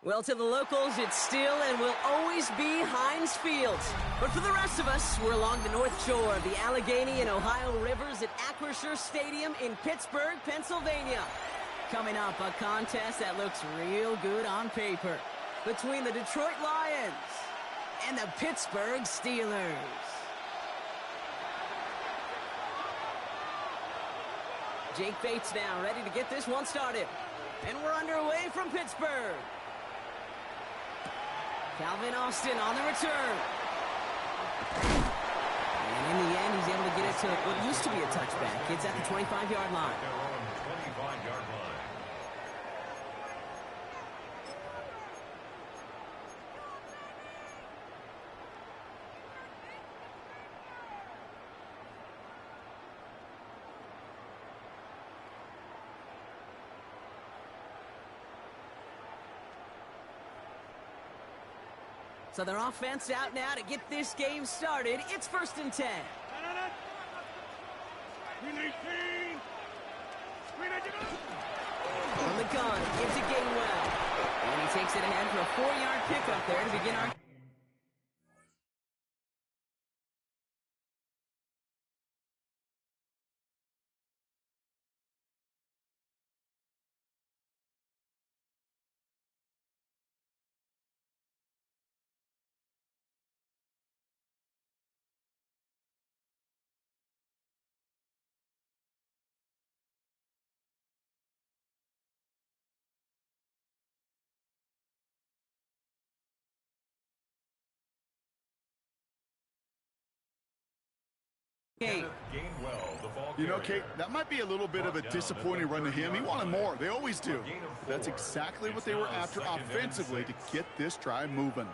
Well, to the locals, it's still and will always be Heinz Field. But for the rest of us, we're along the north shore of the Allegheny and Ohio rivers at Acrisure Stadium in Pittsburgh, Pennsylvania. Coming up, a contest that looks real good on paper between the Detroit Lions and the Pittsburgh Steelers. Jake Bates now ready to get this one started. And we're underway from Pittsburgh. Calvin Austin on the return. And in the end, he's able to get it to what used to be a touchback. It's at the 25-yard line. Their own 25-yard line. So their offense out now to get this game started. It's 1st and 10. From the gun, gives it Gainwell. And he takes it ahead for a 4-yard pickup there to begin our... You know, Kate, that might be a little bit of a disappointing run to him. He wanted more. They always do. That's exactly what they were after offensively to get this drive moving.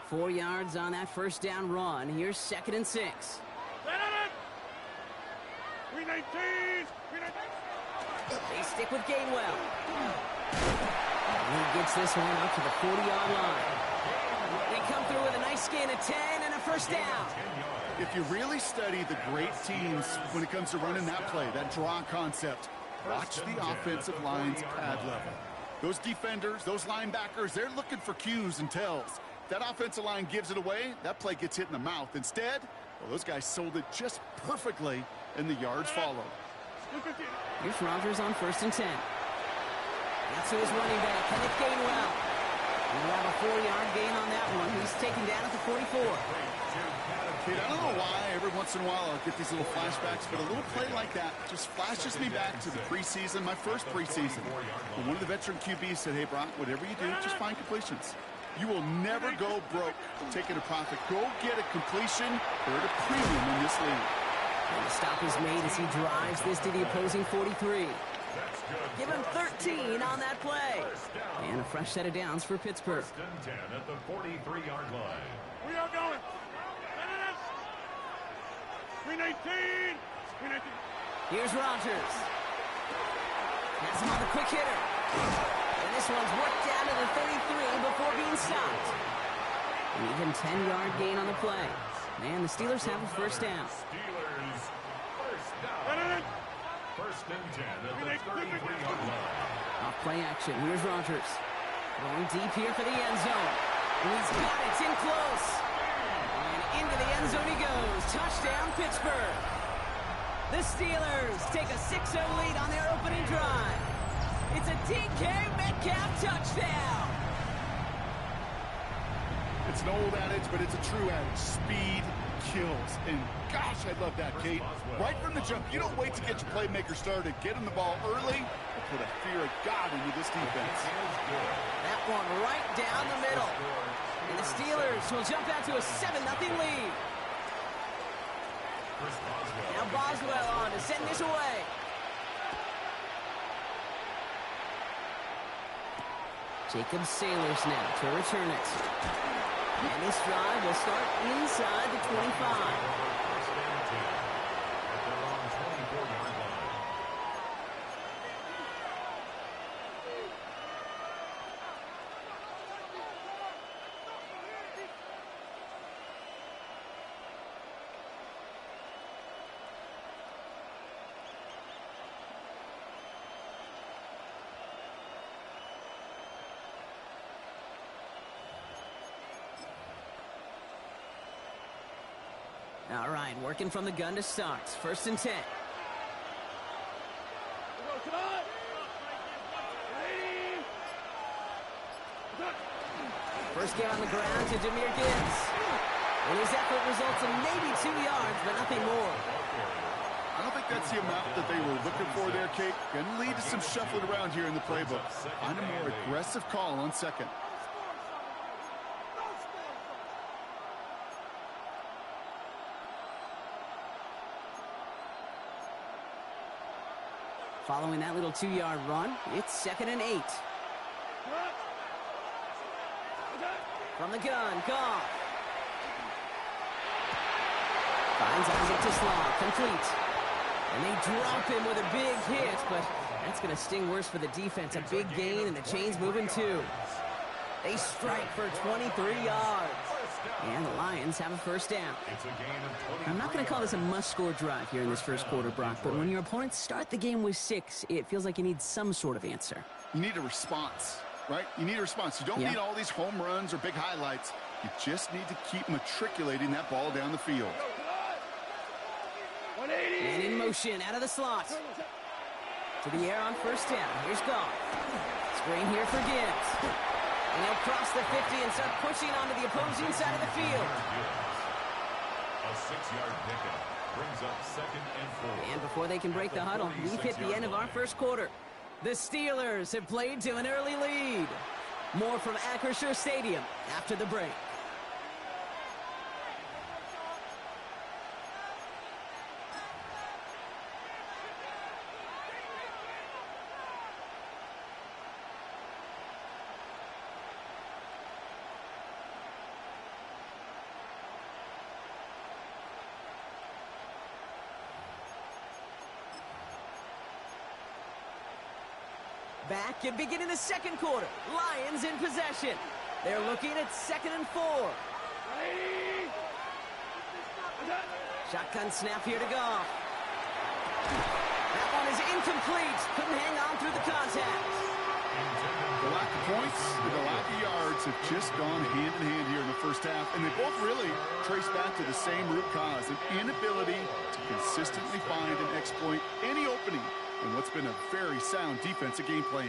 Four yards on that first down run. Here's 2nd and 6. They stick with Gainwell. And he gets this one up to the 40-yard line. They come through with a nice gain of 10 and a first down. If you really study the great teams when it comes to running that play, that draw concept, watch the offensive line's pad level. Those defenders, those linebackers, they're looking for cues and tells. If that offensive line gives it away, that play gets hit in the mouth. Instead, well, those guys sold it just perfectly, and the yards followed. Here's Rodgers on 1st and 10. That's to his running back, Kenneth Gainwell. He'll have a 4-yard gain on that one. He's taken down at the 44. Kid, I don't know why every once in a while I'll get these little flashbacks, but a little play like that just flashes me back to the preseason, my first preseason. When one of the veteran QBs said, hey, Brock, whatever you do, just find completions. You will never go broke taking a profit. Go get a completion. They're at a premium in this league. And the stop is made as he drives this to the opposing 43. Give him 13 on that play. And a fresh set of downs for Pittsburgh. 1st and 10 at the 43-yard line. We are going. 319. Here's Rodgers. Has him on the quick hitter. And this one's worked down to the 33 before being stopped. An even 10-yard gain on the play. And the Steelers have a first down. Steelers first down. 1st and 10 at the 33-yard line. Off play action. Here's Rodgers. Going deep here for the end zone. And he's got it. It's in close. And into the end zone he goes. Touchdown, Pittsburgh. The Steelers take a 6-0 lead on their opening drive. It's a DK Metcalf touchdown. It's an old adage, but it's a true adage. Speed kills. And gosh, I love that, Kate. Right from the jump, you don't wait to get your playmaker started. Get him the ball early and put a fear of God into this defense. That one right down the middle. And the Steelers will jump out to a 7-0 lead. Now Boswell on to send this away. Jacob Sailors now to return it. And this drive will start inside the 25. All right, working from the gun to start. 1st and 10. First game on the ground to Jahmyr Gibbs. And his effort results in maybe 2 yards, but nothing more. I don't think that's the amount that they were looking for there, Kate. Going to lead to some shuffling around here in the playbook. Find a more aggressive call on 2nd. Following that little 2-yard run, it's 2nd and 8. From the gun, Goff. Finds Isaac to Slaw, complete. And they drop him with a big hit, but that's going to sting worse for the defense. A big gain, and the chain's moving too. They strike for 23 yards. And the Lions have a 1st down. I'm not going to call this a must-score drive here in this 1st quarter, Brock, but when your opponents start the game with 6, it feels like you need some sort of answer. You need a response, right? You need a response. You don't need all these home runs or big highlights. You just need to keep matriculating that ball down the field. And in motion, out of the slot. To the air on 1st down. Here's Goff. Screen here for Gibbs. And he'll cross the 50 and start pushing onto the opposing side of the field. A 6-yard pickup brings up 2nd and 4. And before they can break the huddle, we've hit the end of our 1st quarter. The Steelers have played to an early lead. More from Acrisure Stadium after the break. Back and beginning the 2nd quarter. Lions in possession. They're looking at 2nd and 4. Shotgun snap here to Goff. That one is incomplete. Couldn't hang on through the contact. The lack of points and the lack of yards have just gone hand in hand here in the 1st half, and they both really trace back to the same root cause, an inability to consistently find and exploit any opening in what's been a very sound defensive game plan.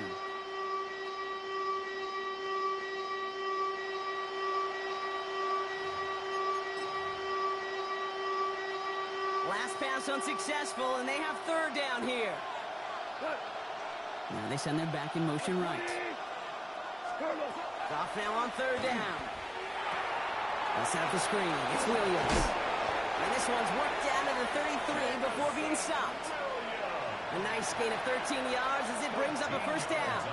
Last pass unsuccessful, and they have 3rd down here. Now they send their back in motion right. Goff now on 3rd down. They'll set up the screen. It's Williams. And this one's worked down to the 33 before being stopped. A nice gain of 13 yards as it brings up a 1st down.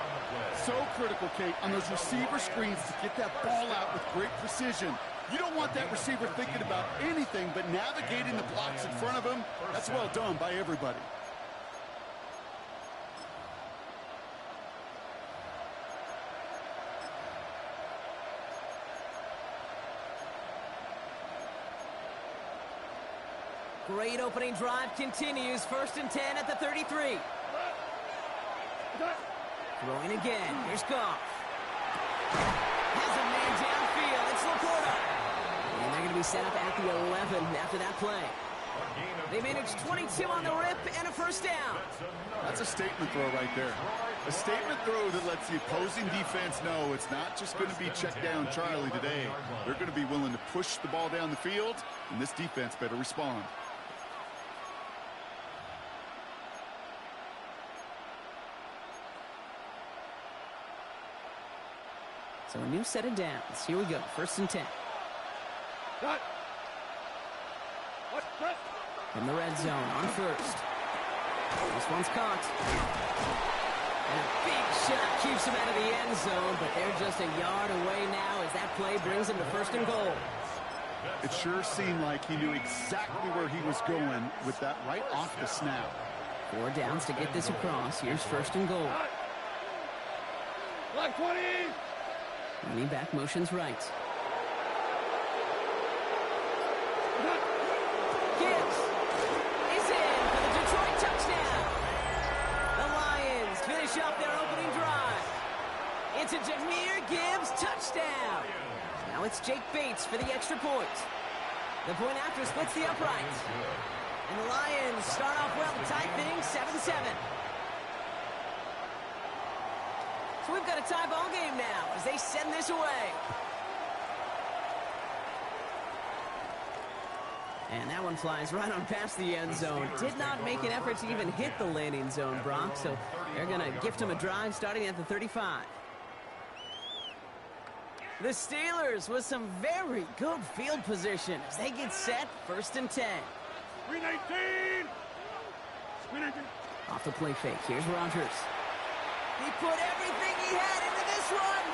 So critical, Kate, on those receiver screens to get that ball out with great precision. You don't want that receiver thinking about anything but navigating the blocks in front of him. That's well done by everybody. Great opening drive continues. 1st and 10 at the 33. Throwing again. Here's Goff. Has a man downfield. It's Laporta. And they're going to be set up at the 11 after that play. They managed 22 on the rip and a 1st down. That's a statement throw right there. A statement throw that lets the opposing defense know it's not just going to be check down Charlie today. They're going to be willing to push the ball down the field, and this defense better respond. So a new set of downs. Here we go. 1st and 10. From the red zone on 1st. This one's caught. And a big shot keeps him out of the end zone, but they're just a yard away now as that play brings him to 1st and goal. It sure seemed like he knew exactly where he was going with that right off the snap. 4 downs to get this across. Here's 1st and goal. Black 20! Running back motions right. Gibbs is in for the Detroit touchdown. The Lions finish off their opening drive. It's a Jahmyr Gibbs touchdown. Now it's Jake Bates for the extra point. The point after splits the uprights. And the Lions start off well to tie things 7-7. So we've got a tie ball game now as they send this away. And that one flies right on past the end zone. Did not make an effort to even hit the landing zone, Brock. So they're going to gift him a drive starting at the 35. The Steelers with some very good field position as they get set 1st and 10. 319. Off the play fake. Here's Rodgers. He put everything he had into this one.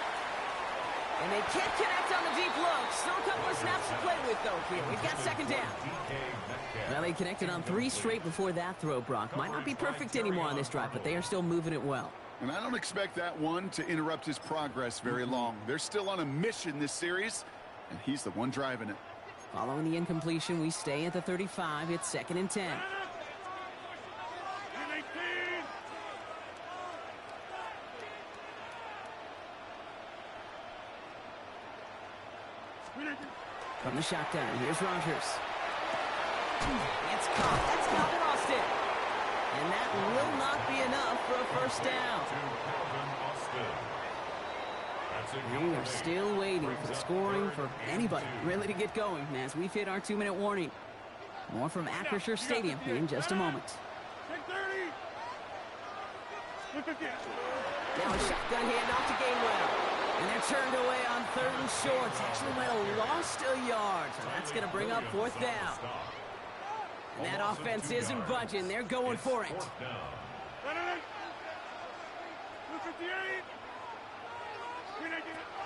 And they can't connect on the deep look. Still a couple of snaps to play with, though, here. We've got 2nd down. Well, they connected on 3 straight before that throw, Brock. Might not be perfect anymore on this drive, but they are still moving it well. And I don't expect that one to interrupt his progress very long. They're still on a mission this series, and he's the one driving it. Following the incompletion, we stay at the 35. It's 2nd and 10. From the shotgun, here's Rodgers. It's caught. That's Calvin Austin. And that will not be enough for a 1st down. We are still waiting for the scoring for anybody really to get going as we've hit our 2-minute warning. More from Acrisure Stadium in just a moment. Now a shotgun handoff to Gainwell. And they're turned away on 3rd and short. Actually might have lost a yard. So that's going to bring up 4th down. And that offense isn't budging. They're going for it.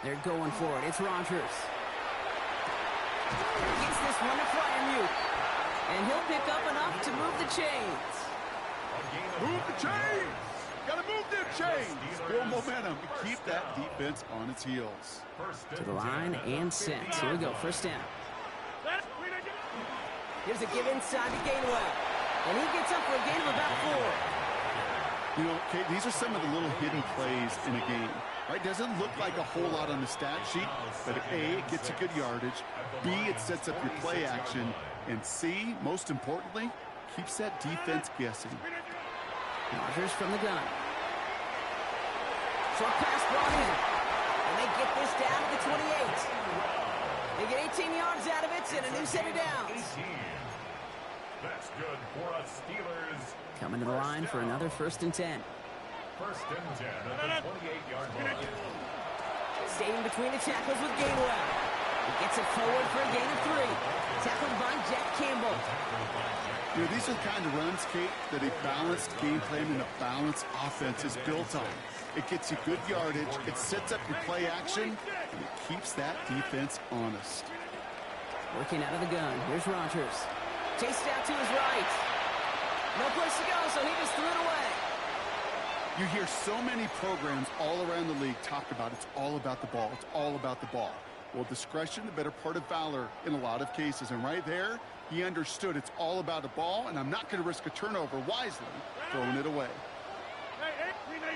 They're going for it. It's Rodgers. Gets this one to Fryermuth. And he'll pick up enough to move the chains. Move the chains! Gotta move them chains! Build momentum. Keep that defense on its heels. To the line and set. Here we go. 1st down. Here's a give inside to Gainwell. And he gets up for a gain of about 4. You know, Kate, these are some of the little hidden plays in a game. Right? Doesn't look like a whole lot on the stat sheet, but A, it gets a good yardage. B, it sets up your play action. And C, most importantly, keeps that defense guessing. Rodgers from the gun. Short pass brought in. And they get this down to the 28. They get 18 yards out of it and a new set of downs. That's good for us Steelers. Coming to the line for another 1st and 10. 1st and 10 at the 28-yard line. Staying between the tackles with Gainwell. He gets it forward for a gain of 3. Tackled by Jack Campbell. You know, these are the kind of runs, Kate, that a balanced game plan and a balanced offense is built on. It gets you good yardage, it sets up your play action, and it keeps that defense honest. Working out of the gun. Here's Rodgers. Chased out to his right. No place to go, so he just threw it away. You hear so many programs all around the league talk about it's all about the ball. It's all about the ball. Well, discretion, the better part of valor in a lot of cases. And right there, he understood it's all about the ball, and I'm not going to risk a turnover wisely, throwing it away. Hey, 18.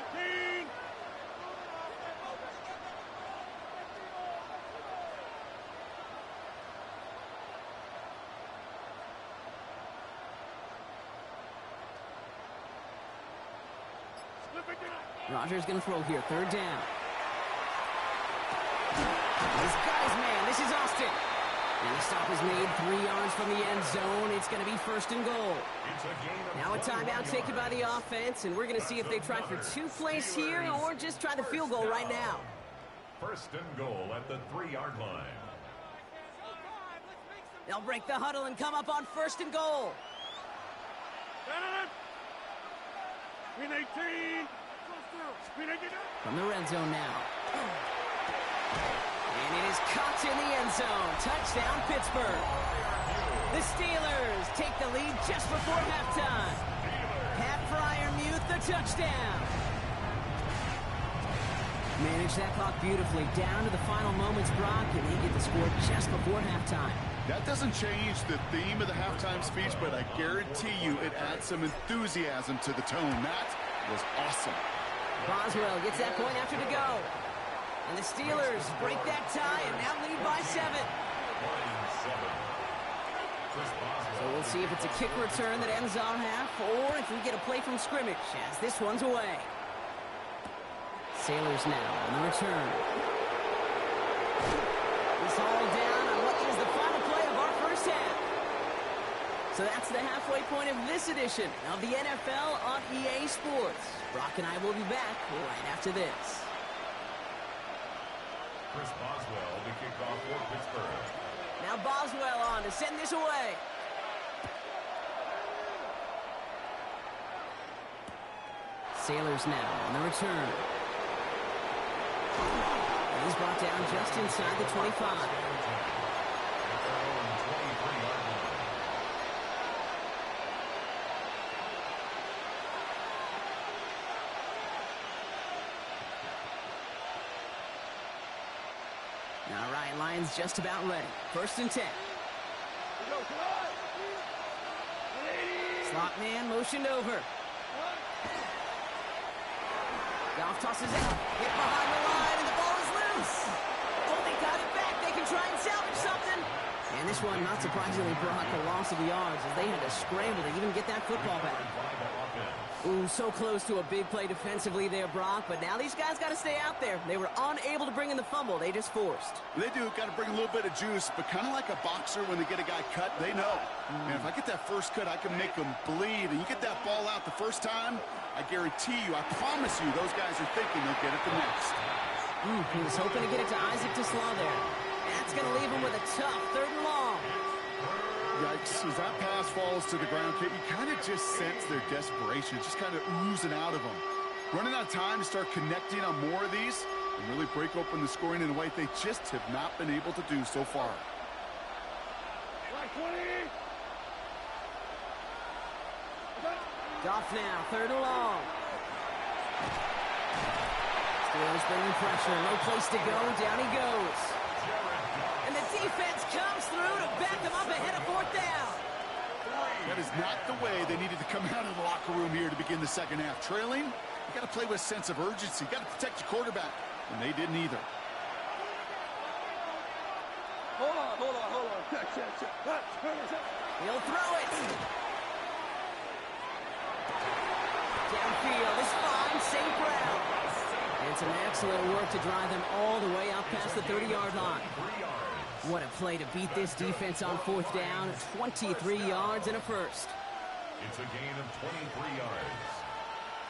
Rodgers going to throw here. 3rd down. He's got his man. This is Austin. And the stop is made 3 yards from the end zone. It's going to be 1st and goal. Now a timeout taken by the offense, and we're going to see if they try for 2 plays here or just try the field goal right now. 1st and goal at the 3-yard line. They'll break the huddle and come up on 1st and goal. 18. From the red zone now. And it is caught in the end zone. Touchdown, Pittsburgh. The Steelers take the lead just before halftime. Pat Fryermuth, the touchdown. Manage that clock beautifully down to the final moments, Brock, and they get the score just before halftime. That doesn't change the theme of the halftime speech, but I guarantee you it adds some enthusiasm to the tone. That was awesome. Boswell gets that point after to go. And the Steelers break that tie and now lead by 7. So we'll see if it's a kick return that ends our half, or if we get a play from scrimmage, as this one's away. Sailors now on the return. This hauled down on what is the final play of our first half. So that's the halfway point of this edition of the NFL on EA Sports. Brock and I will be back right after this. Chris Boswell to kick off for Pittsburgh. Now Boswell on to send this away. Sailors now on the return. He's brought down just inside the 25. All right, Lions just about ready. 1st and 10. Slot man motioned over. Goff tosses it. Hit behind the line, and the ball is loose. Oh, they got it back. They can try and salvage something. And this one, not surprisingly, Brock, a loss of yards as they had to scramble to even get that football back. Ooh, so close to a big play defensively there, Brock, but now these guys got to stay out there. They were unable to bring in the fumble. They just forced. They do. Got to bring a little bit of juice, but kind of like a boxer when they get a guy cut, they know. Man, if I get that first cut, I can make them bleed. And you get that ball out the first time, I guarantee you, I promise you, those guys are thinking they'll get it the next. He was hoping to get it to Isaac to slow there. That's going to leave him with a tough 3rd and long. Yikes, as that pass falls to the ground, Kate, you kind of just sense their desperation. It's just kind of oozing out of them. Running out of time to start connecting on more of these and really break open the scoring in a way they just have not been able to do so far. Goff now, 3rd and long. Steelers bringing pressure, no place to go, down he goes. And the defense comes through to back them up ahead of 4th down. That is not the way they needed to come out of the locker room here to begin the second half. Trailing, you got to play with a sense of urgency. You got to protect your quarterback, and they didn't either. Hold on. Check. He'll throw it. Downfield is fine, St. Brown. And some excellent work to drive them all the way up past the 30-yard line. What a play to beat this defense on 4th down. 23 yards and a first. It's a gain of 23 yards.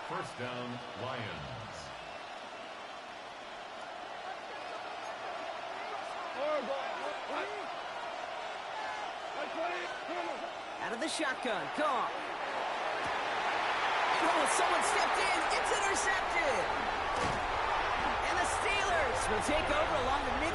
1st down, Lions. Out of the shotgun, Goff. Oh, someone stepped in. It's intercepted. And the Steelers will take over along the mid.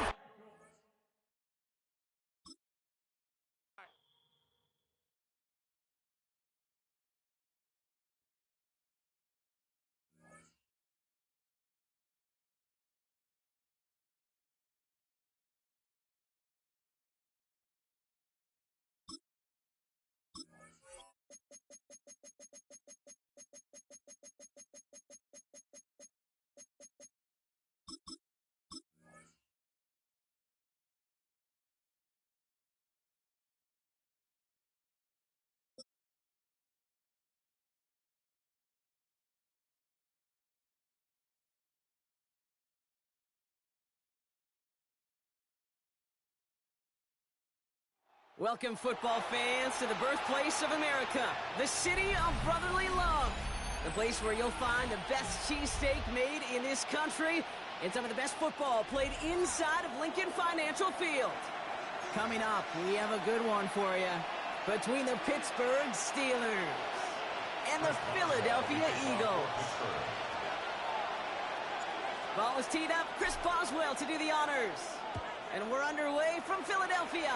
Welcome, football fans, to the birthplace of America, the city of brotherly love. The place where you'll find the best cheesesteak made in this country and some of the best football played inside of Lincoln Financial Field. Coming up, we have a good one for you between the Pittsburgh Steelers and the Philadelphia Eagles. Ball is teed up. Chris Boswell to do the honors. And we're underway from Philadelphia.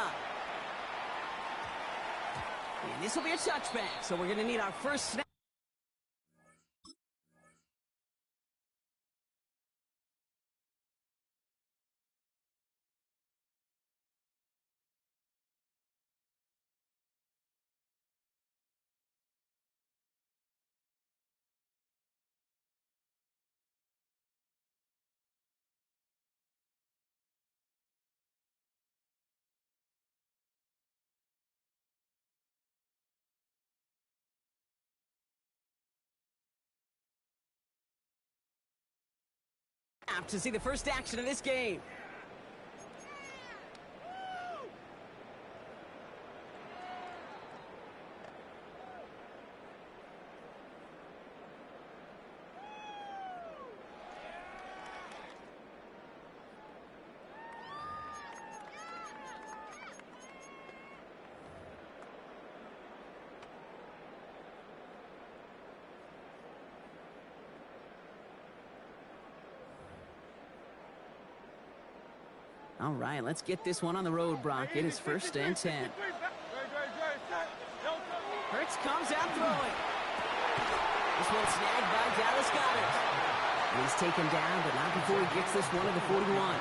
And this will be a touchback, so we're going to need our first snap. To see the first action of this game. All right, let's get this one on the road, Brock. It is 1st and 10. Hurts comes out throwing. This one snagged by Dallas Goedert. And he's taken down, but not before he gets this one to the 41.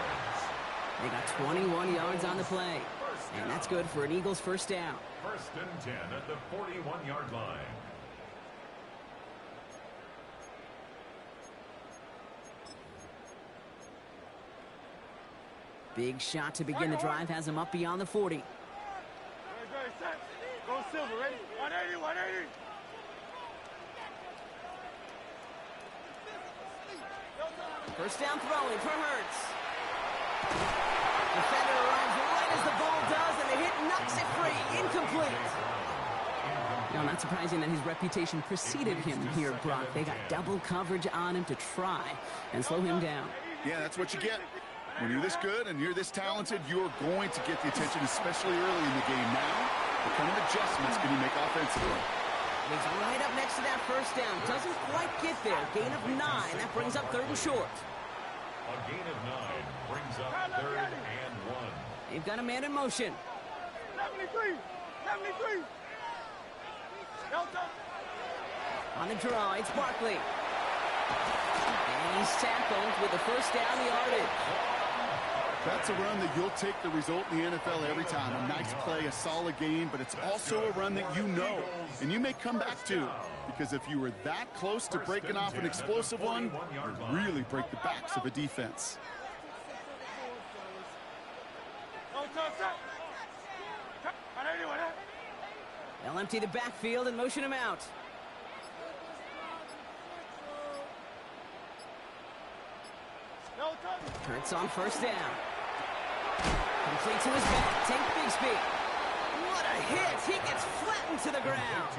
They got 21 yards on the play. And that's good for an Eagles first down. 1st and 10 at the 41-yard line. Big shot to begin the drive, has him up beyond the 40. Go Silver, ready? 180, 180. First down throwing for Hurts. Defender arrives right as the ball does, and the hit knocks it free. Incomplete. Now, not surprising that his reputation preceded him here, Brock. They got double coverage on him to try and slow him down. Yeah, that's what you get. When you're this good and you're this talented, you're going to get the attention, especially early in the game. Now, what kind of adjustments can you make offensively? He's right up next to that first down. Doesn't quite get there. Gain of 9. That brings up 3rd and short. A gain of 9 brings up 3rd and 1. They've got a man in motion. 73, 73. On the draw, it's Barkley. And he's tackled with the first down yardage. That's a run that you'll take the result in the NFL every time. A nice play, a solid game, but it's also a run that you know and you may come back to, because if you were that close to breaking off an explosive one, you'd really break the backs of a defense. They'll empty the backfield and motion him out. Hurts on first down. Complete to his back. Tank Bigsby. What a hit. He gets flattened to the ground.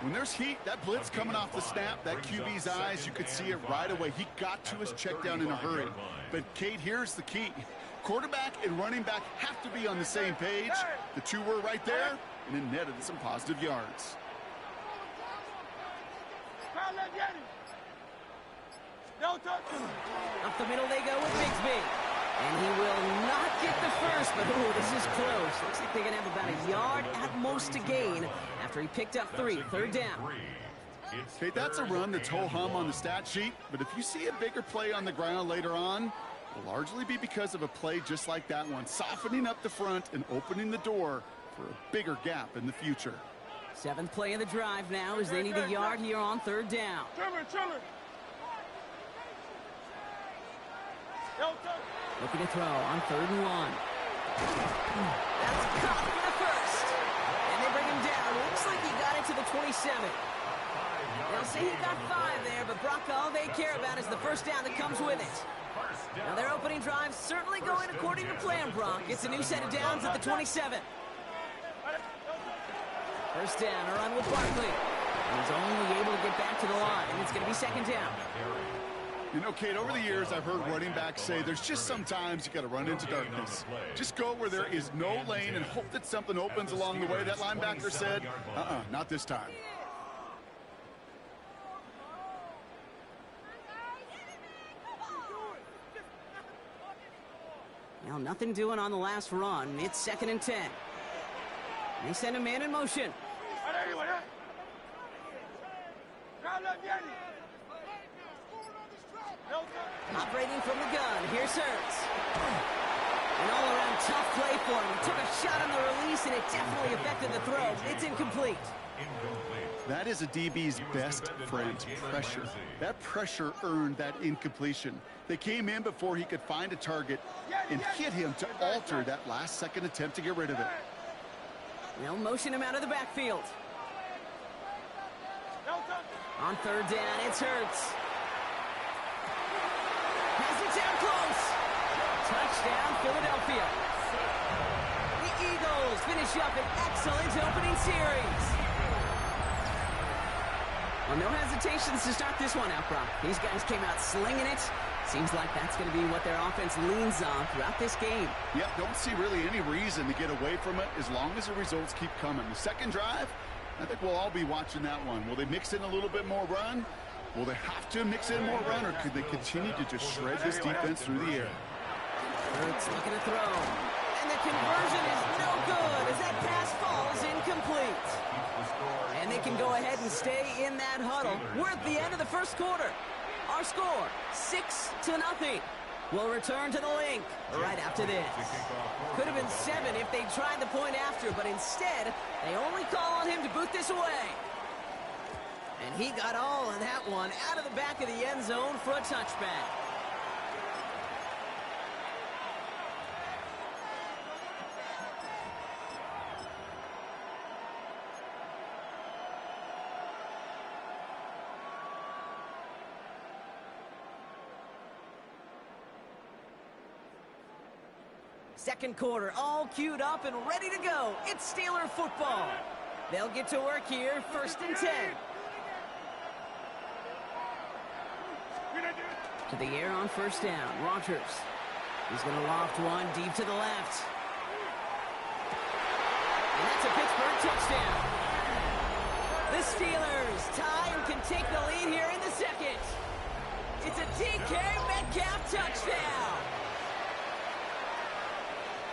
When there's heat, that blitz coming off the snap, that QB's eyes, you could see it right away. He got to his check down in a hurry. But, Kate, here's the key. Quarterback and running back have to be on the same page. The two were right there, and it netted some positive yards. Up the middle they go with Bigsby. And he will not get the first, but ooh, this is close. Looks like they're going to have about a yard at most to gain after he picked up 3. 3rd down. Okay, that's a run that's ho-hum on the stat sheet, but if you see a bigger play on the ground later on, it'll largely be because of a play just like that one, softening up the front and opening the door for a bigger gap in the future. 7th play of the drive now as they need a yard here on 3rd down. Looking to throw on 3rd and 1. That's caught for the first. And they bring him down. Looks like he got it to the 27. They'll say he got 5 there, but Brock, all they care about is the first down that comes with it. Now their opening drive certainly going according to plan, Brock. It's a new set of downs at the 27. First down, a run with Barkley. He's only able to get back to the line. It's going to be 2nd down. You know, Kate, over the years, I've heard running backs say there's just sometimes you got to run into darkness. Just go where there is no lane and hope that something opens along the way. That linebacker said, not this time. Well, nothing doing on the last run. It's 2nd and 10. They send a man in motion. Operating from the gun. Here's Hurts. An all-around tough play for him. He took a shot on the release, and it definitely affected the throw. It's incomplete. That is a DB's best friend, pressure. That pressure earned that incompletion. They came in before he could find a target and hit him to alter that last-second attempt to get rid of it. They'll motion him out of the backfield. On 3rd down, it's Hurts. close. Touchdown, Philadelphia. The Eagles finish up an excellent opening series. Well, no hesitations to start this one out, Brock. These guys came out slinging it. Seems like that's going to be what their offense leans on throughout this game. Yep, don't see really any reason to get away from it as long as the results keep coming. The second drive, I think we'll all be watching that one. Will they mix in a little bit more run? Will they have to mix in more run, or could they continue to just shred this defense through the air? Hurts looking to throw. And the conversion is no good as that pass falls incomplete. And they can go ahead and stay in that huddle. We're at the end of the first quarter. Our score, 6-0. We'll return to the link right after this. Could have been 7 if they tried the point after, but instead, they only call on him to boot this away. And he got all of that one out of the back of the end zone for a touchback. Second quarter, all queued up and ready to go. It's Steeler football. They'll get to work here, 1st and 10. To the air on 1st down, Rodgers. He's going to loft one deep to the left. And that's a Pittsburgh touchdown. The Steelers tie and can take the lead here in the second. It's a DK Metcalf touchdown.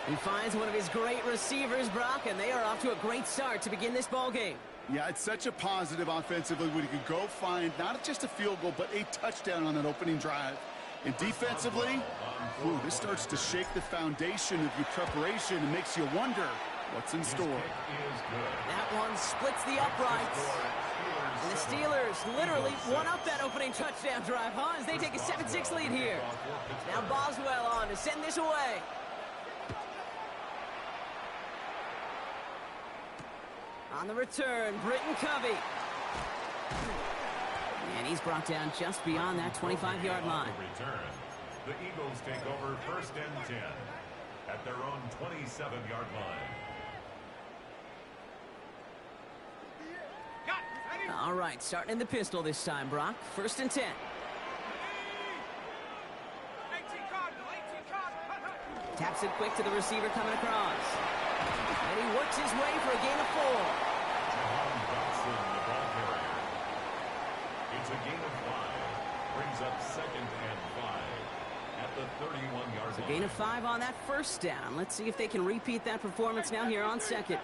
He finds one of his great receivers, Brock, and they are off to a great start to begin this ball game. Yeah, it's such a positive offensively when you can go find not just a field goal, but a touchdown on that opening drive. And defensively, ooh, this starts to shake the foundation of your preparation and makes you wonder what's in store. That one splits the uprights. And the Steelers literally won up that opening touchdown drive, huh, as they take a 7-6 lead here. Now Boswell on to send this away. On the return, Britton Covey. And he's brought down just beyond that 25-yard line. Return. The Eagles take over 1st and 10 at their own 27-yard line. All right, starting in the pistol this time, Brock. 1st and 10. Taps it quick to the receiver coming across. And he works his way for a gain of 4. It's a gain of 5. Brings up 2nd and 5 at the 31-yard line. A gain of 5 on that 1st down. Let's see if they can repeat that performance now here on 2nd.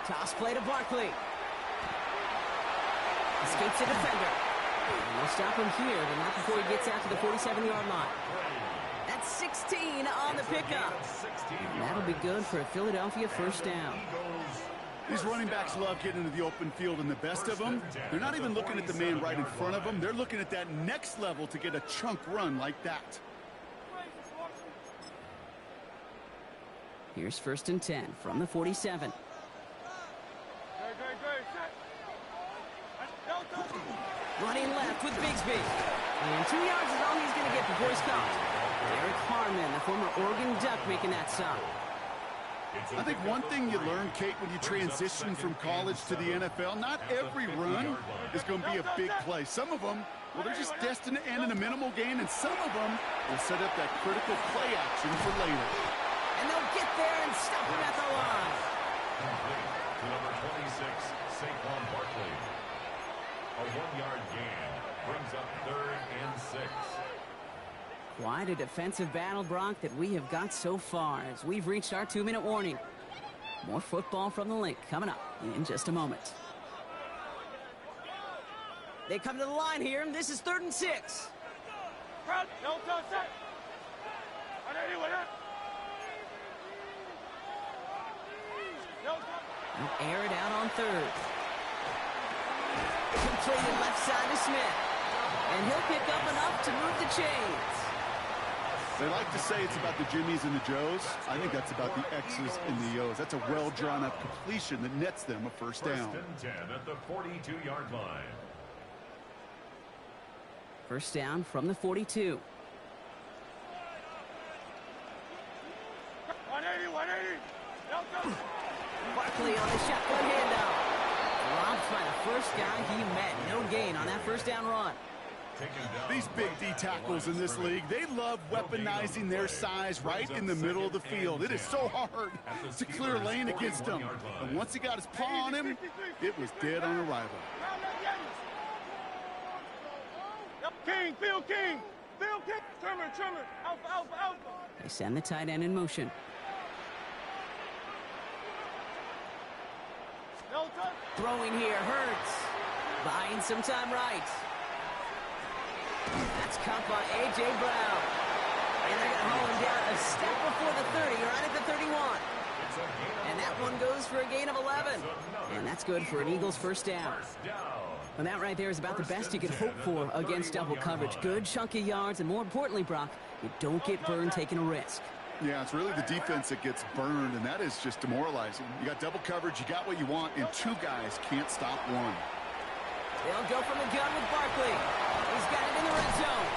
Toss play to Barkley. Escapes the defender. And they'll stop him here, but not before he gets out to the 47-yard line. That's 16 on the pickup. And that'll be good for a Philadelphia 1st down. These running backs love getting into the open field, and the best of them, they're not even looking at the man right in front of them. They're looking at that next level to get a chunk run like that. Here's 1st and 10 from the 47. Running left with Bigsby. And 2 yards is all he's going to get before he's caught. Eric Harmon, the former Oregon Duck, making that stop. I think one thing you learn, Kate, when you transition from college to the NFL, not every run is going to be a big play. Some of them, well, they're just destined to end in a minimal gain, and some of them will set up that critical play action for later. And they'll get there and stop him at the line. Complete to number 26, Saquon Barkley. A 1-yard gain brings up 3rd and 6. Quite a defensive battle, Brock, that we have got so far as we've reached our 2-minute warning. More football from the link coming up in just a moment. They come to the line here, and this is 3rd and 6. They'll air it out on 3rd. Completed left side to Smith. And he'll pick up enough to move the chains. They like to say it's about the Jimmies and the Joes. I think that's about the X's and the O's. That's a well-drawn-up completion that nets them a first down. First and 10 at the 42-yard line. First down from the 42. 180, 180. Barkley on the shotgun handout. Dropped by the first guy he met. No gain on that first down run. These big D tackles in this league, they love weaponizing their size right in the middle of the field. It is so hard to clear lane against him. And once he got his paw on him, it was dead on arrival. King, Phil King. Phil King. Trimmer. Alpha. They send the tight end in motion. No touch. Throwing here hurts. Buying some time right. That's caught by A.J. Brown. And they're going to haul him down a step before the 30, right at the 31. And that one goes for a gain of 11. And that's good for an Eagles first down. And that right there is about the best you could hope for against double coverage. Good chunky yards, and more importantly, Brock, you don't get burned taking a risk. Yeah, it's really the defense that gets burned, and that is just demoralizing. You got double coverage, you got what you want, and two guys can't stop one. They'll go from the gun with Barkley. He's got it in the red zone.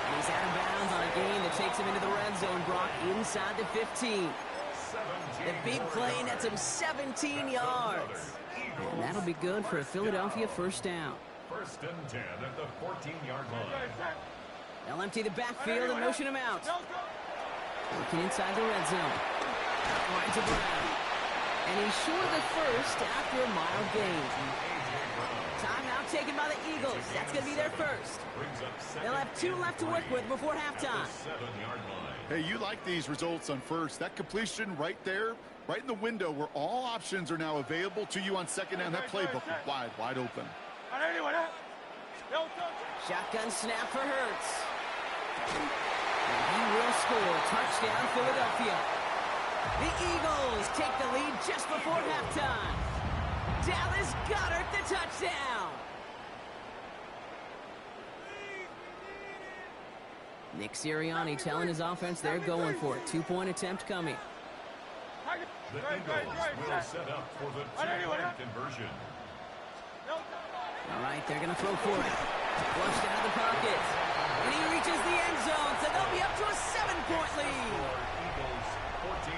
And he's out of bounds on a gain that takes him into the red zone, Brock, inside the 15. The big play nets him 17 yards. And that'll be good for a Philadelphia first down. First and 10 at the 14-yard line. They'll empty the backfield and motion him out. Looking inside the red zone. Outline to Brown. And he's short of the first after a mild gain. Timeout taken by the Eagles. That's going to be their first. They'll have 2 left to work with before halftime. Hey, you like these results on first. That completion right there, right in the window where all options are now available to you on second down. That playbook wide open. Shotgun snap for Hurts. And he will score. Touchdown, Philadelphia. The Eagles take the lead just before halftime. Dallas Goedert the touchdown. Nick Sirianni telling his offense they're going for it. 2-point attempt coming. The Eagles will set up for the 2-point conversion. All right, they're going to throw for it. Flushed out of the pocket. And he reaches the end zone, so they'll be up to a 7-point lead. Eagles 14.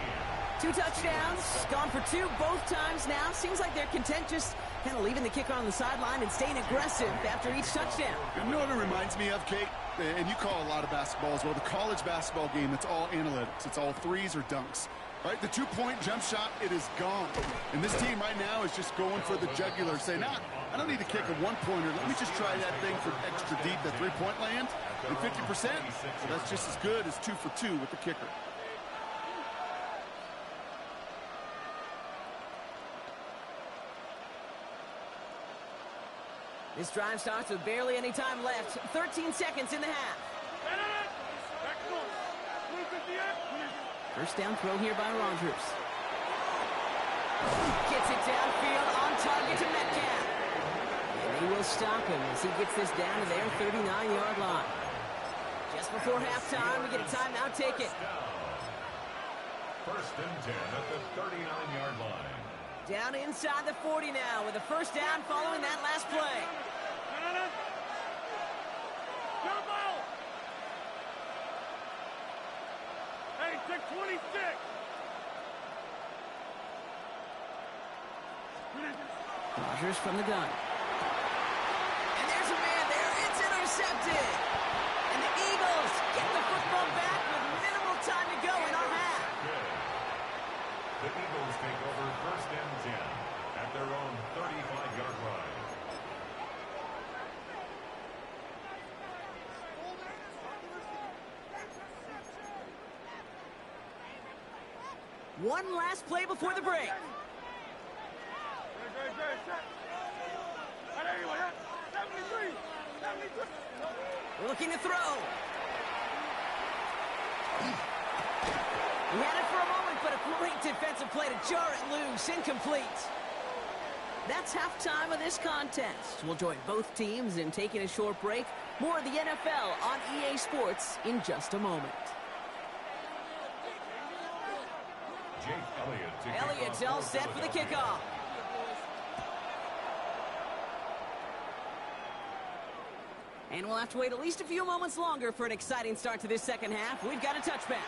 2 touchdowns, gone for 2 both times now. Seems like they're content just kind of leaving the kicker on the sideline and staying aggressive after each touchdown. You know what it reminds me of, Kate? And you call a lot of basketball as well. The college basketball game, it's all analytics. It's all threes or dunks. Right? The 2-point jump shot, it is gone. And this team right now is just going for the jugular, saying, I don't need to kick a 1-pointer. Let me just try that thing for extra deep, the 3-point land. And 50%, well, that's just as good as 2 for 2 with the kicker. This drive starts with barely any time left. 13 seconds in the half. First down throw here by Rodgers. Gets it downfield on target to Metcalf. And he will stop him as he gets this down to their 39-yard line. Just before halftime, we get a timeout taken. First and 10 at the 39-yard line. Down inside the 40 now with a first down following that last play. Hey, take 26. Rodgers from the gun. And there's a man there. It's intercepted. And the Eagles get the football back with minimal time to go in our half. The Eagles take over first and 10 at their own 35-yard line. One last play before the break. Looking to throw. He had it for a moment, but a great defensive play to jar it loose. Incomplete. That's halftime of this contest. We'll join both teams in taking a short break. More of the NFL on EA Sports in just a moment. Elliott's all set for the kickoff. And we'll have to wait at least a few moments longer for an exciting start to this second half. We've got a touchback.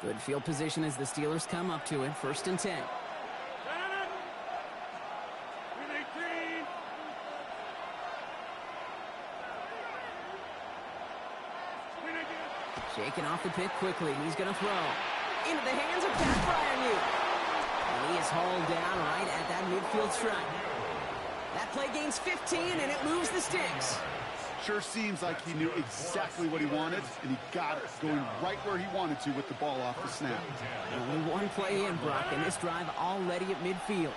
Good field position as the Steelers come up to it. 1st and 10. Shaking off the pick quickly. He's going to throw. Into the hands of Pat Fryermuth. And he is hauled down right at that midfield stripe. That play gains 15, and it moves the sticks. Sure seems like he knew exactly what he wanted, and he got it, going right where he wanted to with the ball off the snap. Only one play in, Brock, and this drive already at midfield.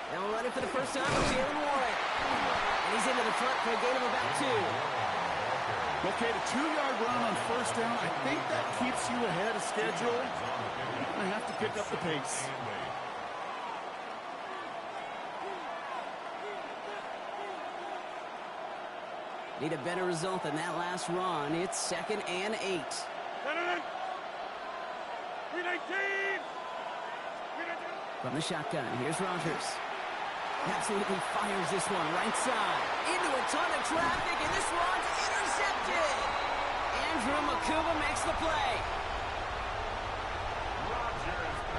They'll run it for the first time with Jalen Warren. And he's into the front for a gain of about 2. Okay, the 2-yard run on 1st down, I think that keeps you ahead of schedule. You're going to have to pick up the pace. Need a better result than that last run. It's 2nd and 8. From the shotgun, here's Rodgers. Absolutely fires this one right side. Into a ton of traffic, and this one's intercepted. Andrew Makuba makes the play.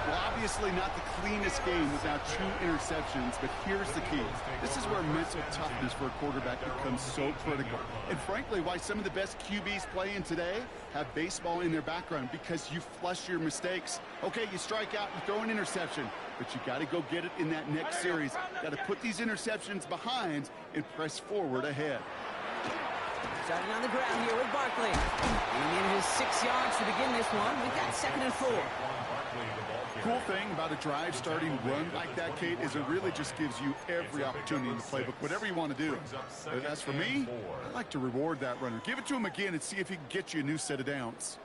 Well, obviously not the cleanest game without 2 interceptions, but here's the key. This is where mental toughness for a quarterback becomes so critical. And frankly, why some of the best QBs playing today have baseball in their background, because you flush your mistakes. Okay, you strike out, you throw an interception, but you got to go get it in that next series. Got to put these interceptions behind and press forward ahead. Starting on the ground here with Barkley. And in his 6 yards to begin this one. We've got 2nd and 4. Cool thing about a drive starting run like that, Kate, is it really just gives you every opportunity in the playbook, whatever you want to do. But as for me, I like to reward that runner. Give it to him again and see if he can get you a new set of downs.